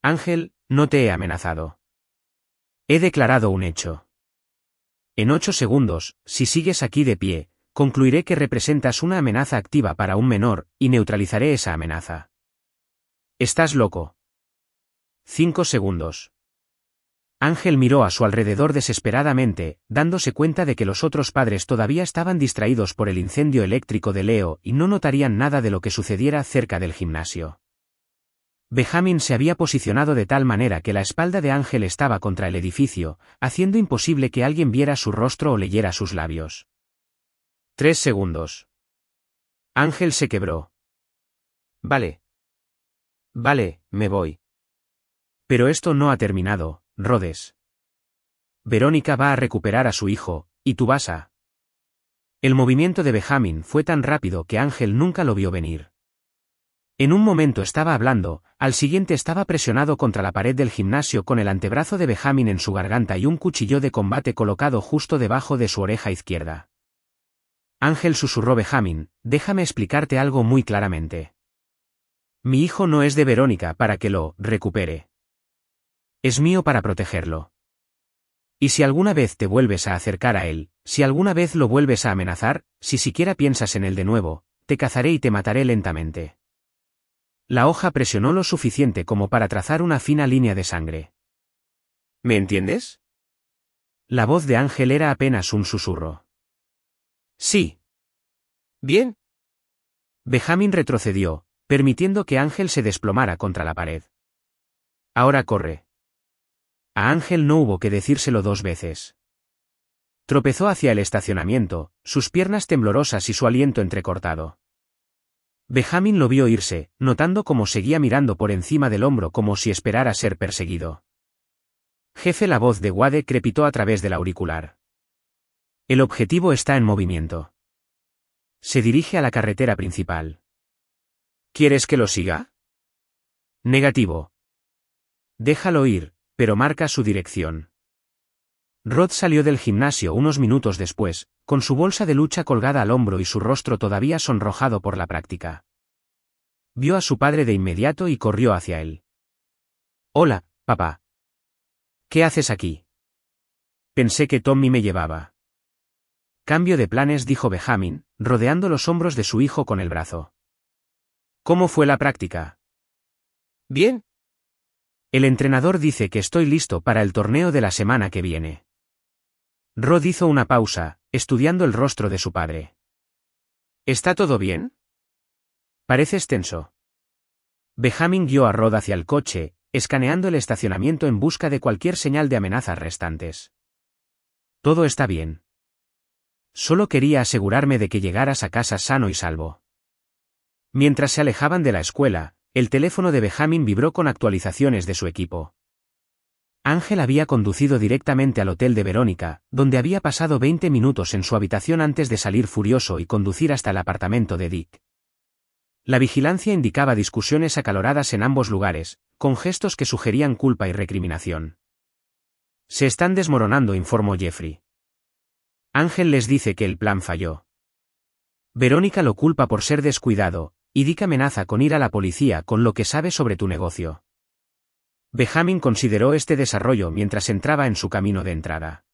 Ángel, no te he amenazado. He declarado un hecho. En 8 segundos, si sigues aquí de pie, concluiré que representas una amenaza activa para un menor, y neutralizaré esa amenaza. ¿Estás loco? 5 segundos. Ángel miró a su alrededor desesperadamente, dándose cuenta de que los otros padres todavía estaban distraídos por el incendio eléctrico de Leo y no notarían nada de lo que sucediera cerca del gimnasio. Benjamin se había posicionado de tal manera que la espalda de Ángel estaba contra el edificio, haciendo imposible que alguien viera su rostro o leyera sus labios. 3 segundos. Ángel se quebró. Vale. Vale, me voy. Pero esto no ha terminado, Rhodes. Verónica va a recuperar a su hijo, y tú vas a... El movimiento de Benjamin fue tan rápido que Ángel nunca lo vio venir. En un momento estaba hablando, al siguiente estaba presionado contra la pared del gimnasio con el antebrazo de Benjamin en su garganta y un cuchillo de combate colocado justo debajo de su oreja izquierda. Ángel, susurró Benjamin, déjame explicarte algo muy claramente. Mi hijo no es de Verónica para que lo recupere. Es mío para protegerlo. Y si alguna vez te vuelves a acercar a él, si alguna vez lo vuelves a amenazar, si siquiera piensas en él de nuevo, te cazaré y te mataré lentamente. La hoja presionó lo suficiente como para trazar una fina línea de sangre. ¿Me entiendes? La voz de Ángel era apenas un susurro. Sí. Bien. Benjamin retrocedió, permitiendo que Ángel se desplomara contra la pared. Ahora corre. A Ángel no hubo que decírselo 2 veces. Tropezó hacia el estacionamiento, sus piernas temblorosas y su aliento entrecortado. Benjamin lo vio irse, notando cómo seguía mirando por encima del hombro como si esperara ser perseguido. Jefe, la voz de Wade crepitó a través del auricular. El objetivo está en movimiento. Se dirige a la carretera principal. ¿Quieres que lo siga? Negativo. Déjalo ir, pero marca su dirección. Rod salió del gimnasio unos minutos después, con su bolsa de lucha colgada al hombro y su rostro todavía sonrojado por la práctica. Vio a su padre de inmediato y corrió hacia él. Hola, papá. ¿Qué haces aquí? Pensé que Tommy me llevaba. Cambio de planes, dijo Benjamin, rodeando los hombros de su hijo con el brazo. ¿Cómo fue la práctica? Bien. El entrenador dice que estoy listo para el torneo de la semana que viene. Rod hizo una pausa, estudiando el rostro de su padre. ¿Está todo bien? Pareces tenso. Benjamin guió a Rod hacia el coche, escaneando el estacionamiento en busca de cualquier señal de amenazas restantes. Todo está bien. Solo quería asegurarme de que llegaras a casa sano y salvo. Mientras se alejaban de la escuela, el teléfono de Benjamin vibró con actualizaciones de su equipo. Ángel había conducido directamente al hotel de Verónica, donde había pasado 20 minutos en su habitación antes de salir furioso y conducir hasta el apartamento de Dick. La vigilancia indicaba discusiones acaloradas en ambos lugares, con gestos que sugerían culpa y recriminación. Se están desmoronando, informó Jeffrey. Ángel les dice que el plan falló. Verónica lo culpa por ser descuidado, y Dick amenaza con ir a la policía con lo que sabe sobre tu negocio. Benjamin consideró este desarrollo mientras entraba en su camino de entrada.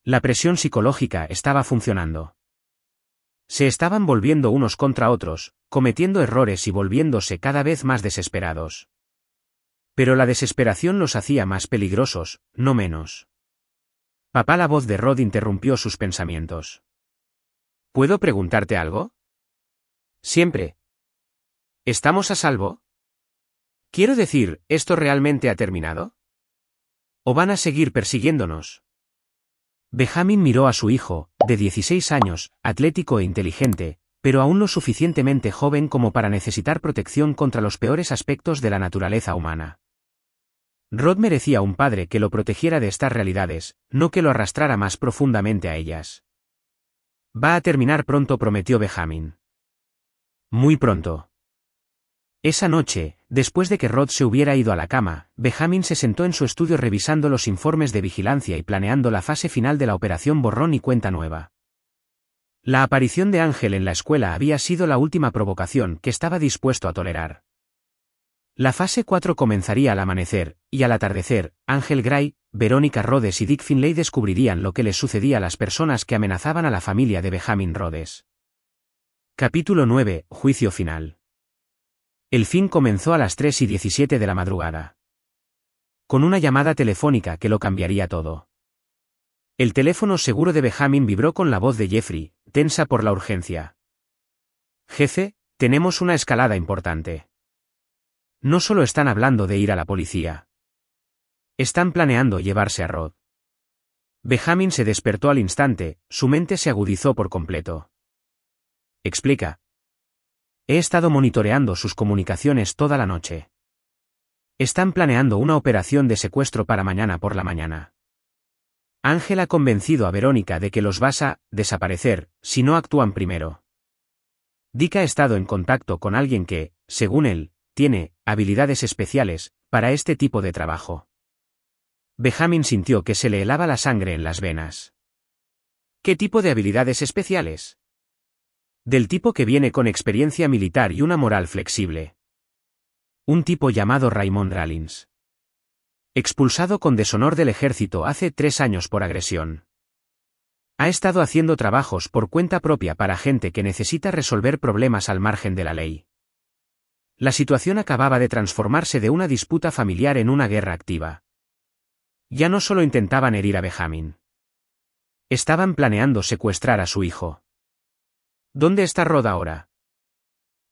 La presión psicológica estaba funcionando. Se estaban volviendo unos contra otros, cometiendo errores y volviéndose cada vez más desesperados. Pero la desesperación los hacía más peligrosos, no menos. Papá, la voz de Rod interrumpió sus pensamientos. ¿Puedo preguntarte algo? Siempre. ¿Estamos a salvo? Quiero decir, ¿esto realmente ha terminado? ¿O van a seguir persiguiéndonos? Benjamin miró a su hijo, de 16 años, atlético e inteligente, pero aún lo suficientemente joven como para necesitar protección contra los peores aspectos de la naturaleza humana. Rod merecía un padre que lo protegiera de estas realidades, no que lo arrastrara más profundamente a ellas. Va a terminar pronto, prometió Benjamin. Muy pronto. Esa noche, después de que Rod se hubiera ido a la cama, Benjamin se sentó en su estudio revisando los informes de vigilancia y planeando la fase final de la operación borrón y cuenta nueva. La aparición de Ángel en la escuela había sido la última provocación que estaba dispuesto a tolerar. La fase 4 comenzaría al amanecer, y al atardecer, Ángel Gray, Verónica Rhodes y Dick Finlay descubrirían lo que les sucedía a las personas que amenazaban a la familia de Benjamin Rhodes. Capítulo 9, Juicio final. El fin comenzó a las 3:17 de la madrugada. Con una llamada telefónica que lo cambiaría todo. El teléfono seguro de Benjamin vibró con la voz de Jeffrey, tensa por la urgencia. Jefe, tenemos una escalada importante. No solo están hablando de ir a la policía. Están planeando llevarse a Rod. Benjamin se despertó al instante, su mente se agudizó por completo. Explica. He estado monitoreando sus comunicaciones toda la noche. Están planeando una operación de secuestro para mañana por la mañana. Ángel ha convencido a Verónica de que los vas a desaparecer si no actúan primero. Dick ha estado en contacto con alguien que, según él, tiene habilidades especiales para este tipo de trabajo. Benjamin sintió que se le helaba la sangre en las venas. ¿Qué tipo de habilidades especiales? Del tipo que viene con experiencia militar y una moral flexible. Un tipo llamado Raymond Rawlins. Expulsado con deshonor del ejército hace 3 años por agresión. Ha estado haciendo trabajos por cuenta propia para gente que necesita resolver problemas al margen de la ley. La situación acababa de transformarse de una disputa familiar en una guerra activa. Ya no solo intentaban herir a Benjamin. Estaban planeando secuestrar a su hijo. ¿Dónde está Rod ahora?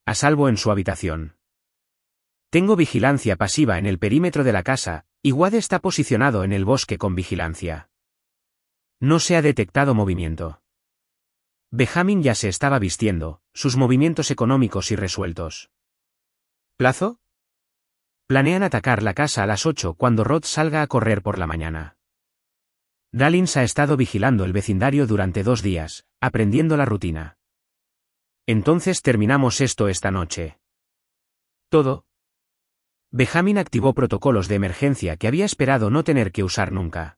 A salvo en su habitación. Tengo vigilancia pasiva en el perímetro de la casa, y Wade está posicionado en el bosque con vigilancia. No se ha detectado movimiento. Benjamin ya se estaba vistiendo, sus movimientos económicos irresueltos. ¿Plazo? Planean atacar la casa a las 8 cuando Rod salga a correr por la mañana. Rawlins ha estado vigilando el vecindario durante 2 días, aprendiendo la rutina. Entonces terminamos esto esta noche. ¿Todo? Benjamin activó protocolos de emergencia que había esperado no tener que usar nunca.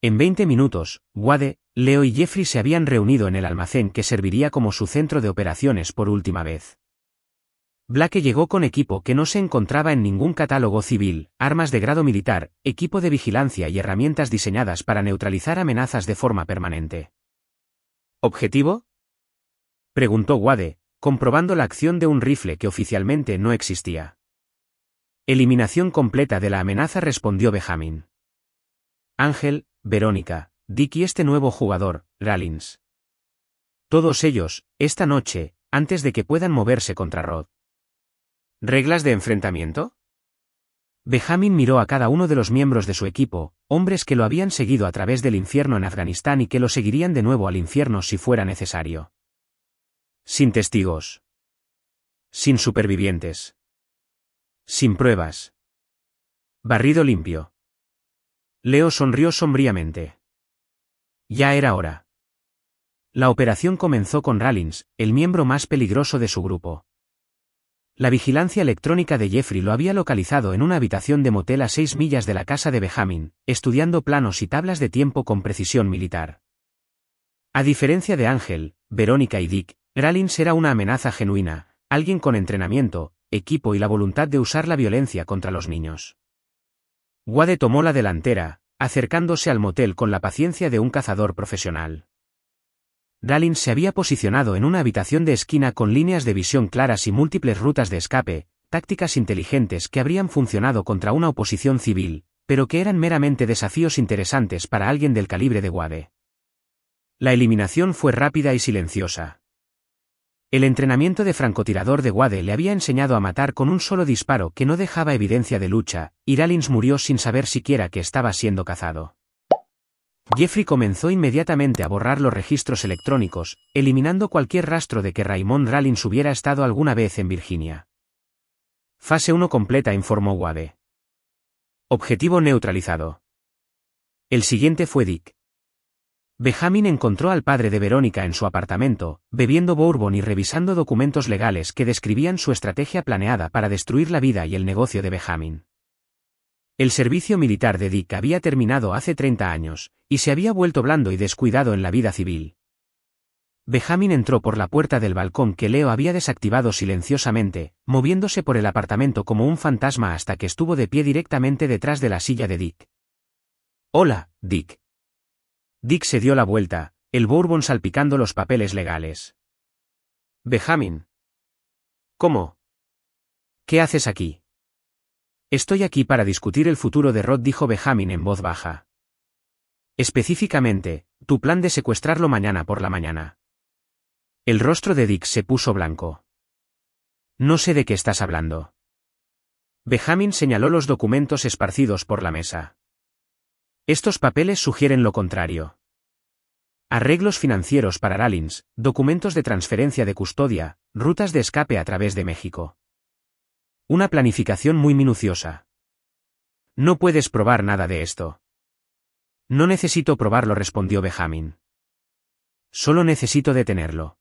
En 20 minutos, Wade, Leo y Jeffrey se habían reunido en el almacén que serviría como su centro de operaciones por última vez. Blake llegó con equipo que no se encontraba en ningún catálogo civil, armas de grado militar, equipo de vigilancia y herramientas diseñadas para neutralizar amenazas de forma permanente. ¿Objetivo?, preguntó Wade, comprobando la acción de un rifle que oficialmente no existía. Eliminación completa de la amenaza, respondió Benjamin. Ángel, Verónica, Dick y este nuevo jugador, Rawlins. Todos ellos, esta noche, antes de que puedan moverse contra Rod. ¿Reglas de enfrentamiento? Benjamin miró a cada uno de los miembros de su equipo, hombres que lo habían seguido a través del infierno en Afganistán y que lo seguirían de nuevo al infierno si fuera necesario. Sin testigos. Sin supervivientes. Sin pruebas. Barrido limpio. Leo sonrió sombríamente. Ya era hora. La operación comenzó con Rawlins, el miembro más peligroso de su grupo. La vigilancia electrónica de Jeffrey lo había localizado en una habitación de motel a 6 millas de la casa de Benjamin, estudiando planos y tablas de tiempo con precisión militar. A diferencia de Ángel, Verónica y Dick, Rawlins era una amenaza genuina, alguien con entrenamiento, equipo y la voluntad de usar la violencia contra los niños. Wade tomó la delantera, acercándose al motel con la paciencia de un cazador profesional. Rawlins se había posicionado en una habitación de esquina con líneas de visión claras y múltiples rutas de escape, tácticas inteligentes que habrían funcionado contra una oposición civil, pero que eran meramente desafíos interesantes para alguien del calibre de Wade. La eliminación fue rápida y silenciosa. El entrenamiento de francotirador de Wade le había enseñado a matar con un solo disparo que no dejaba evidencia de lucha, y Rawlins murió sin saber siquiera que estaba siendo cazado. Jeffrey comenzó inmediatamente a borrar los registros electrónicos, eliminando cualquier rastro de que Raymond Rawlins hubiera estado alguna vez en Virginia. Fase 1 completa, informó Wade. Objetivo neutralizado. El siguiente fue Dick. Benjamin encontró al padre de Verónica en su apartamento, bebiendo bourbon y revisando documentos legales que describían su estrategia planeada para destruir la vida y el negocio de Benjamin. El servicio militar de Dick había terminado hace 30 años, y se había vuelto blando y descuidado en la vida civil. Benjamin entró por la puerta del balcón que Leo había desactivado silenciosamente, moviéndose por el apartamento como un fantasma hasta que estuvo de pie directamente detrás de la silla de Dick. «Hola, Dick». Dick se dio la vuelta, el bourbon salpicando los papeles legales. «Benjamin». «¿Cómo? ¿Qué haces aquí?» «Estoy aquí para discutir el futuro de Rod», dijo Benjamin en voz baja. «Específicamente, tu plan de secuestrarlo mañana por la mañana». El rostro de Dick se puso blanco. «No sé de qué estás hablando». Benjamin señaló los documentos esparcidos por la mesa. «Estos papeles sugieren lo contrario. Arreglos financieros para Rawlins, documentos de transferencia de custodia, rutas de escape a través de México. Una planificación muy minuciosa. No puedes probar nada de esto». No necesito probarlo, respondió Benjamin. Solo necesito detenerlo.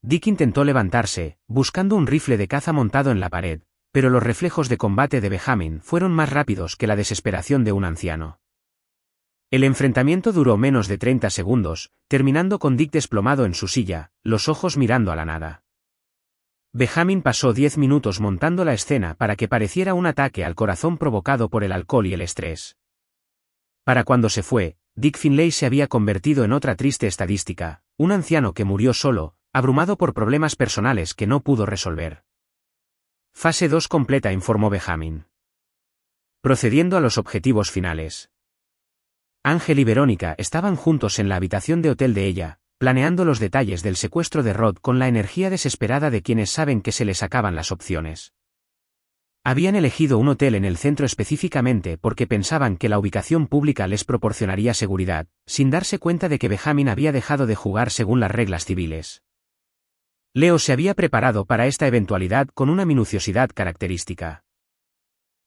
Dick intentó levantarse, buscando un rifle de caza montado en la pared, pero los reflejos de combate de Benjamin fueron más rápidos que la desesperación de un anciano. El enfrentamiento duró menos de 30 segundos, terminando con Dick desplomado en su silla, los ojos mirando a la nada. Benjamin pasó 10 minutos montando la escena para que pareciera un ataque al corazón provocado por el alcohol y el estrés. Para cuando se fue, Dick Finlay se había convertido en otra triste estadística, un anciano que murió solo, abrumado por problemas personales que no pudo resolver. Fase 2 completa, informó Benjamin. Procediendo a los objetivos finales. Ángel y Verónica estaban juntos en la habitación de hotel de ella, planeando los detalles del secuestro de Rod con la energía desesperada de quienes saben que se les acaban las opciones. Habían elegido un hotel en el centro específicamente porque pensaban que la ubicación pública les proporcionaría seguridad, sin darse cuenta de que Benjamin había dejado de jugar según las reglas civiles. Leo se había preparado para esta eventualidad con una minuciosidad característica.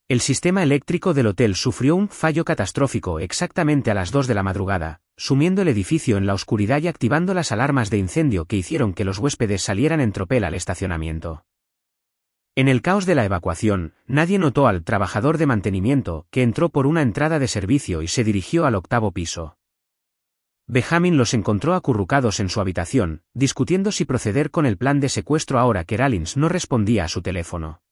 El sistema eléctrico del hotel sufrió un fallo catastrófico exactamente a las 2 de la madrugada, sumiendo el edificio en la oscuridad y activando las alarmas de incendio que hicieron que los huéspedes salieran en tropel al estacionamiento. En el caos de la evacuación, nadie notó al trabajador de mantenimiento, que entró por una entrada de servicio y se dirigió al 8º piso. Benjamin los encontró acurrucados en su habitación, discutiendo si proceder con el plan de secuestro ahora que Rollins no respondía a su teléfono.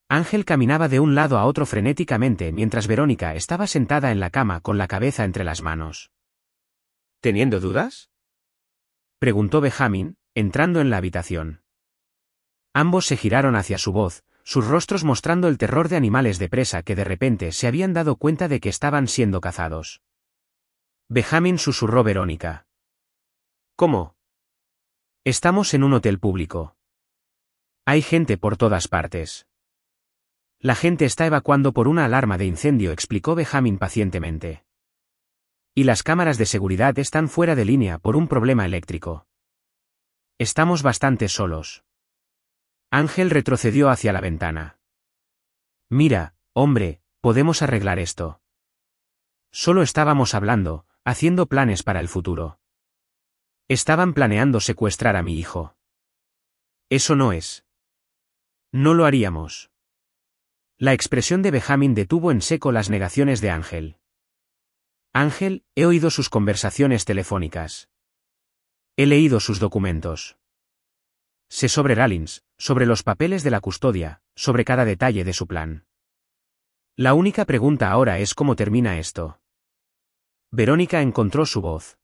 Ángel caminaba de un lado a otro frenéticamente mientras Verónica estaba sentada en la cama con la cabeza entre las manos. ¿Teniendo dudas?, preguntó Benjamin, entrando en la habitación. Ambos se giraron hacia su voz, sus rostros mostrando el terror de animales de presa que de repente se habían dado cuenta de que estaban siendo cazados. Benjamin, susurró Verónica. ¿Cómo? Estamos en un hotel público. Hay gente por todas partes. La gente está evacuando por una alarma de incendio, explicó Benjamin pacientemente. Y las cámaras de seguridad están fuera de línea por un problema eléctrico. Estamos bastante solos. Ángel retrocedió hacia la ventana. Mira, hombre, podemos arreglar esto. Solo estábamos hablando, haciendo planes para el futuro. Estaban planeando secuestrar a mi hijo. Eso no es. No lo haríamos. La expresión de Benjamin detuvo en seco las negaciones de Ángel. Ángel, he oído sus conversaciones telefónicas. He leído sus documentos. Sé sobre Rollins, sobre los papeles de la custodia, sobre cada detalle de su plan. La única pregunta ahora es cómo termina esto. Verónica encontró su voz.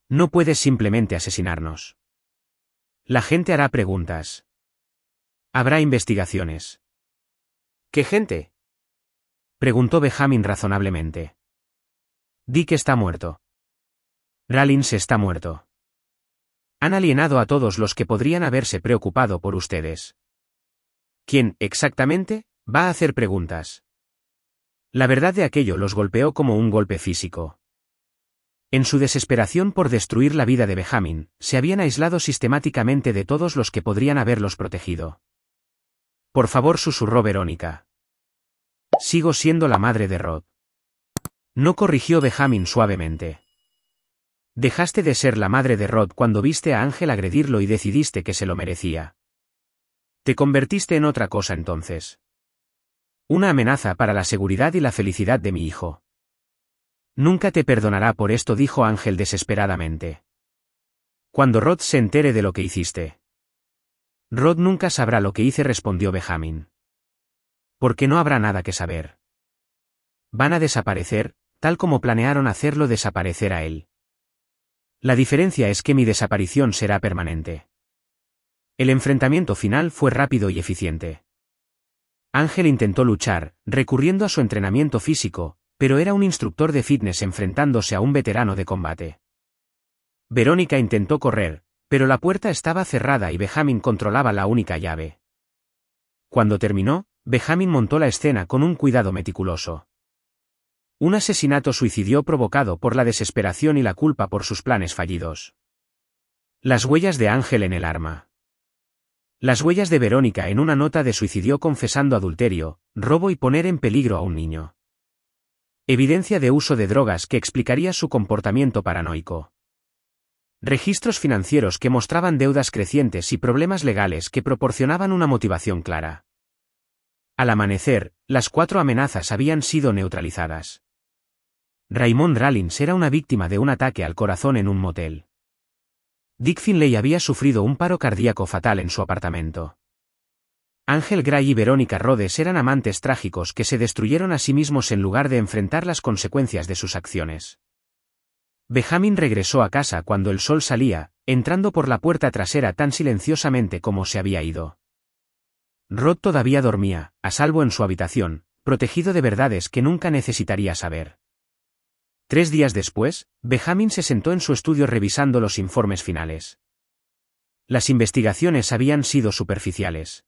No puedes simplemente asesinarnos. La gente hará preguntas. Habrá investigaciones. ¿Qué gente?, preguntó Benjamin razonablemente. Dick está muerto. Rollins está muerto. Han alienado a todos los que podrían haberse preocupado por ustedes. ¿Quién, exactamente, va a hacer preguntas? La verdad de aquello los golpeó como un golpe físico. En su desesperación por destruir la vida de Benjamin, se habían aislado sistemáticamente de todos los que podrían haberlos protegido. Por favor, susurró Verónica. Sigo siendo la madre de Rod. No, corrigió Benjamin suavemente. Dejaste de ser la madre de Rod cuando viste a Ángel agredirlo y decidiste que se lo merecía. Te convertiste en otra cosa entonces. Una amenaza para la seguridad y la felicidad de mi hijo. Nunca te perdonará por esto, dijo Ángel desesperadamente. Cuando Rod se entere de lo que hiciste. Rod nunca sabrá lo que hice, respondió Benjamin. Porque no habrá nada que saber. Van a desaparecer, tal como planearon hacerlo desaparecer a él. La diferencia es que mi desaparición será permanente. El enfrentamiento final fue rápido y eficiente. Ángel intentó luchar, recurriendo a su entrenamiento físico, pero era un instructor de fitness enfrentándose a un veterano de combate. Verónica intentó correr, pero la puerta estaba cerrada y Benjamin controlaba la única llave. Cuando terminó, Benjamin montó la escena con un cuidado meticuloso. Un asesinato suicidio provocado por la desesperación y la culpa por sus planes fallidos. Las huellas de Ángel en el arma. Las huellas de Verónica en una nota de suicidio confesando adulterio, robo y poner en peligro a un niño. Evidencia de uso de drogas que explicaría su comportamiento paranoico. Registros financieros que mostraban deudas crecientes y problemas legales que proporcionaban una motivación clara. Al amanecer, las 4 amenazas habían sido neutralizadas. Raymond Rawlins era una víctima de un ataque al corazón en un motel. Dick Finlay había sufrido un paro cardíaco fatal en su apartamento. Ángel Gray y Verónica Rhodes eran amantes trágicos que se destruyeron a sí mismos en lugar de enfrentar las consecuencias de sus acciones. Benjamin regresó a casa cuando el sol salía, entrando por la puerta trasera tan silenciosamente como se había ido. Rod todavía dormía, a salvo en su habitación, protegido de verdades que nunca necesitaría saber. 3 días después, Benjamin se sentó en su estudio revisando los informes finales. Las investigaciones habían sido superficiales.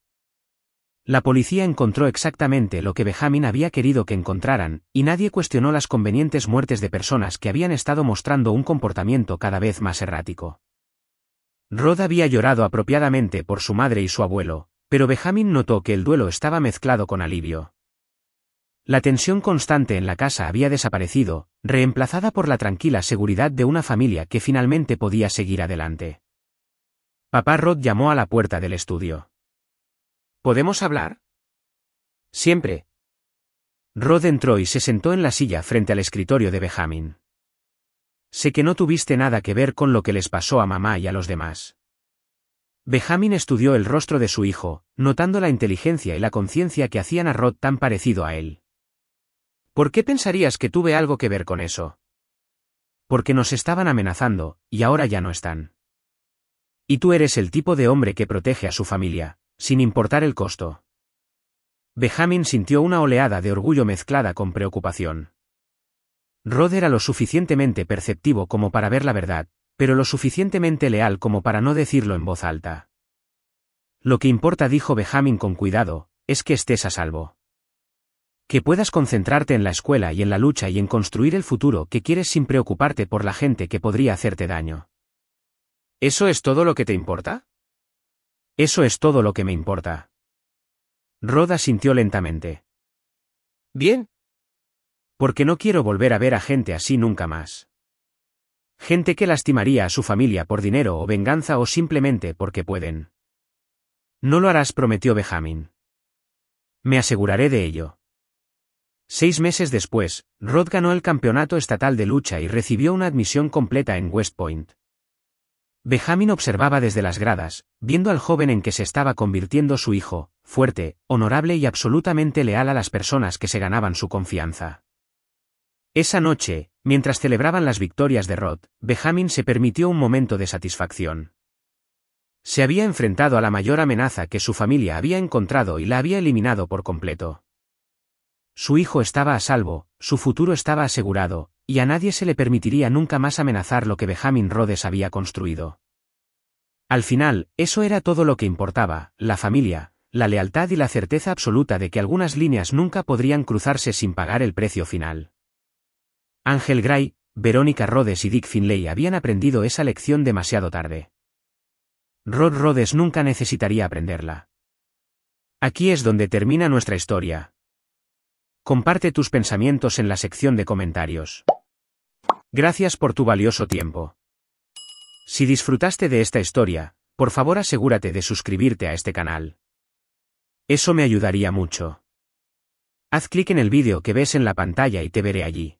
La policía encontró exactamente lo que Benjamin había querido que encontraran, y nadie cuestionó las convenientes muertes de personas que habían estado mostrando un comportamiento cada vez más errático. Rod había llorado apropiadamente por su madre y su abuelo, pero Benjamin notó que el duelo estaba mezclado con alivio. La tensión constante en la casa había desaparecido, reemplazada por la tranquila seguridad de una familia que finalmente podía seguir adelante. Papá Rod llamó a la puerta del estudio. ¿Podemos hablar? Siempre. Rod entró y se sentó en la silla frente al escritorio de Benjamin. Sé que no tuviste nada que ver con lo que les pasó a mamá y a los demás. Benjamin estudió el rostro de su hijo, notando la inteligencia y la conciencia que hacían a Rod tan parecido a él. ¿Por qué pensarías que tuve algo que ver con eso? Porque nos estaban amenazando, y ahora ya no están. Y tú eres el tipo de hombre que protege a su familia, sin importar el costo. Benjamin sintió una oleada de orgullo mezclada con preocupación. Rod era lo suficientemente perceptivo como para ver la verdad, pero lo suficientemente leal como para no decirlo en voz alta. Lo que importa, dijo Benjamin con cuidado, es que estés a salvo. Que puedas concentrarte en la escuela y en la lucha y en construir el futuro que quieres sin preocuparte por la gente que podría hacerte daño. ¿Eso es todo lo que te importa? Eso es todo lo que me importa. Rod asintió lentamente. Bien. Porque no quiero volver a ver a gente así nunca más. Gente que lastimaría a su familia por dinero o venganza o simplemente porque pueden. No lo harás, prometió Benjamin. Me aseguraré de ello. 6 meses después, Rod ganó el campeonato estatal de lucha y recibió una admisión completa en West Point. Benjamin observaba desde las gradas, viendo al joven en que se estaba convirtiendo su hijo, fuerte, honorable y absolutamente leal a las personas que se ganaban su confianza. Esa noche, mientras celebraban las victorias de Rod, Benjamin se permitió un momento de satisfacción. Se había enfrentado a la mayor amenaza que su familia había encontrado y la había eliminado por completo. Su hijo estaba a salvo, su futuro estaba asegurado, y a nadie se le permitiría nunca más amenazar lo que Benjamin Rhodes había construido. Al final, eso era todo lo que importaba, la familia, la lealtad y la certeza absoluta de que algunas líneas nunca podrían cruzarse sin pagar el precio final. Ángel Gray, Verónica Rhodes y Dick Finlay habían aprendido esa lección demasiado tarde. Rod Rhodes nunca necesitaría aprenderla. Aquí es donde termina nuestra historia. Comparte tus pensamientos en la sección de comentarios. Gracias por tu valioso tiempo. Si disfrutaste de esta historia, por favor asegúrate de suscribirte a este canal. Eso me ayudaría mucho. Haz clic en el vídeo que ves en la pantalla y te veré allí.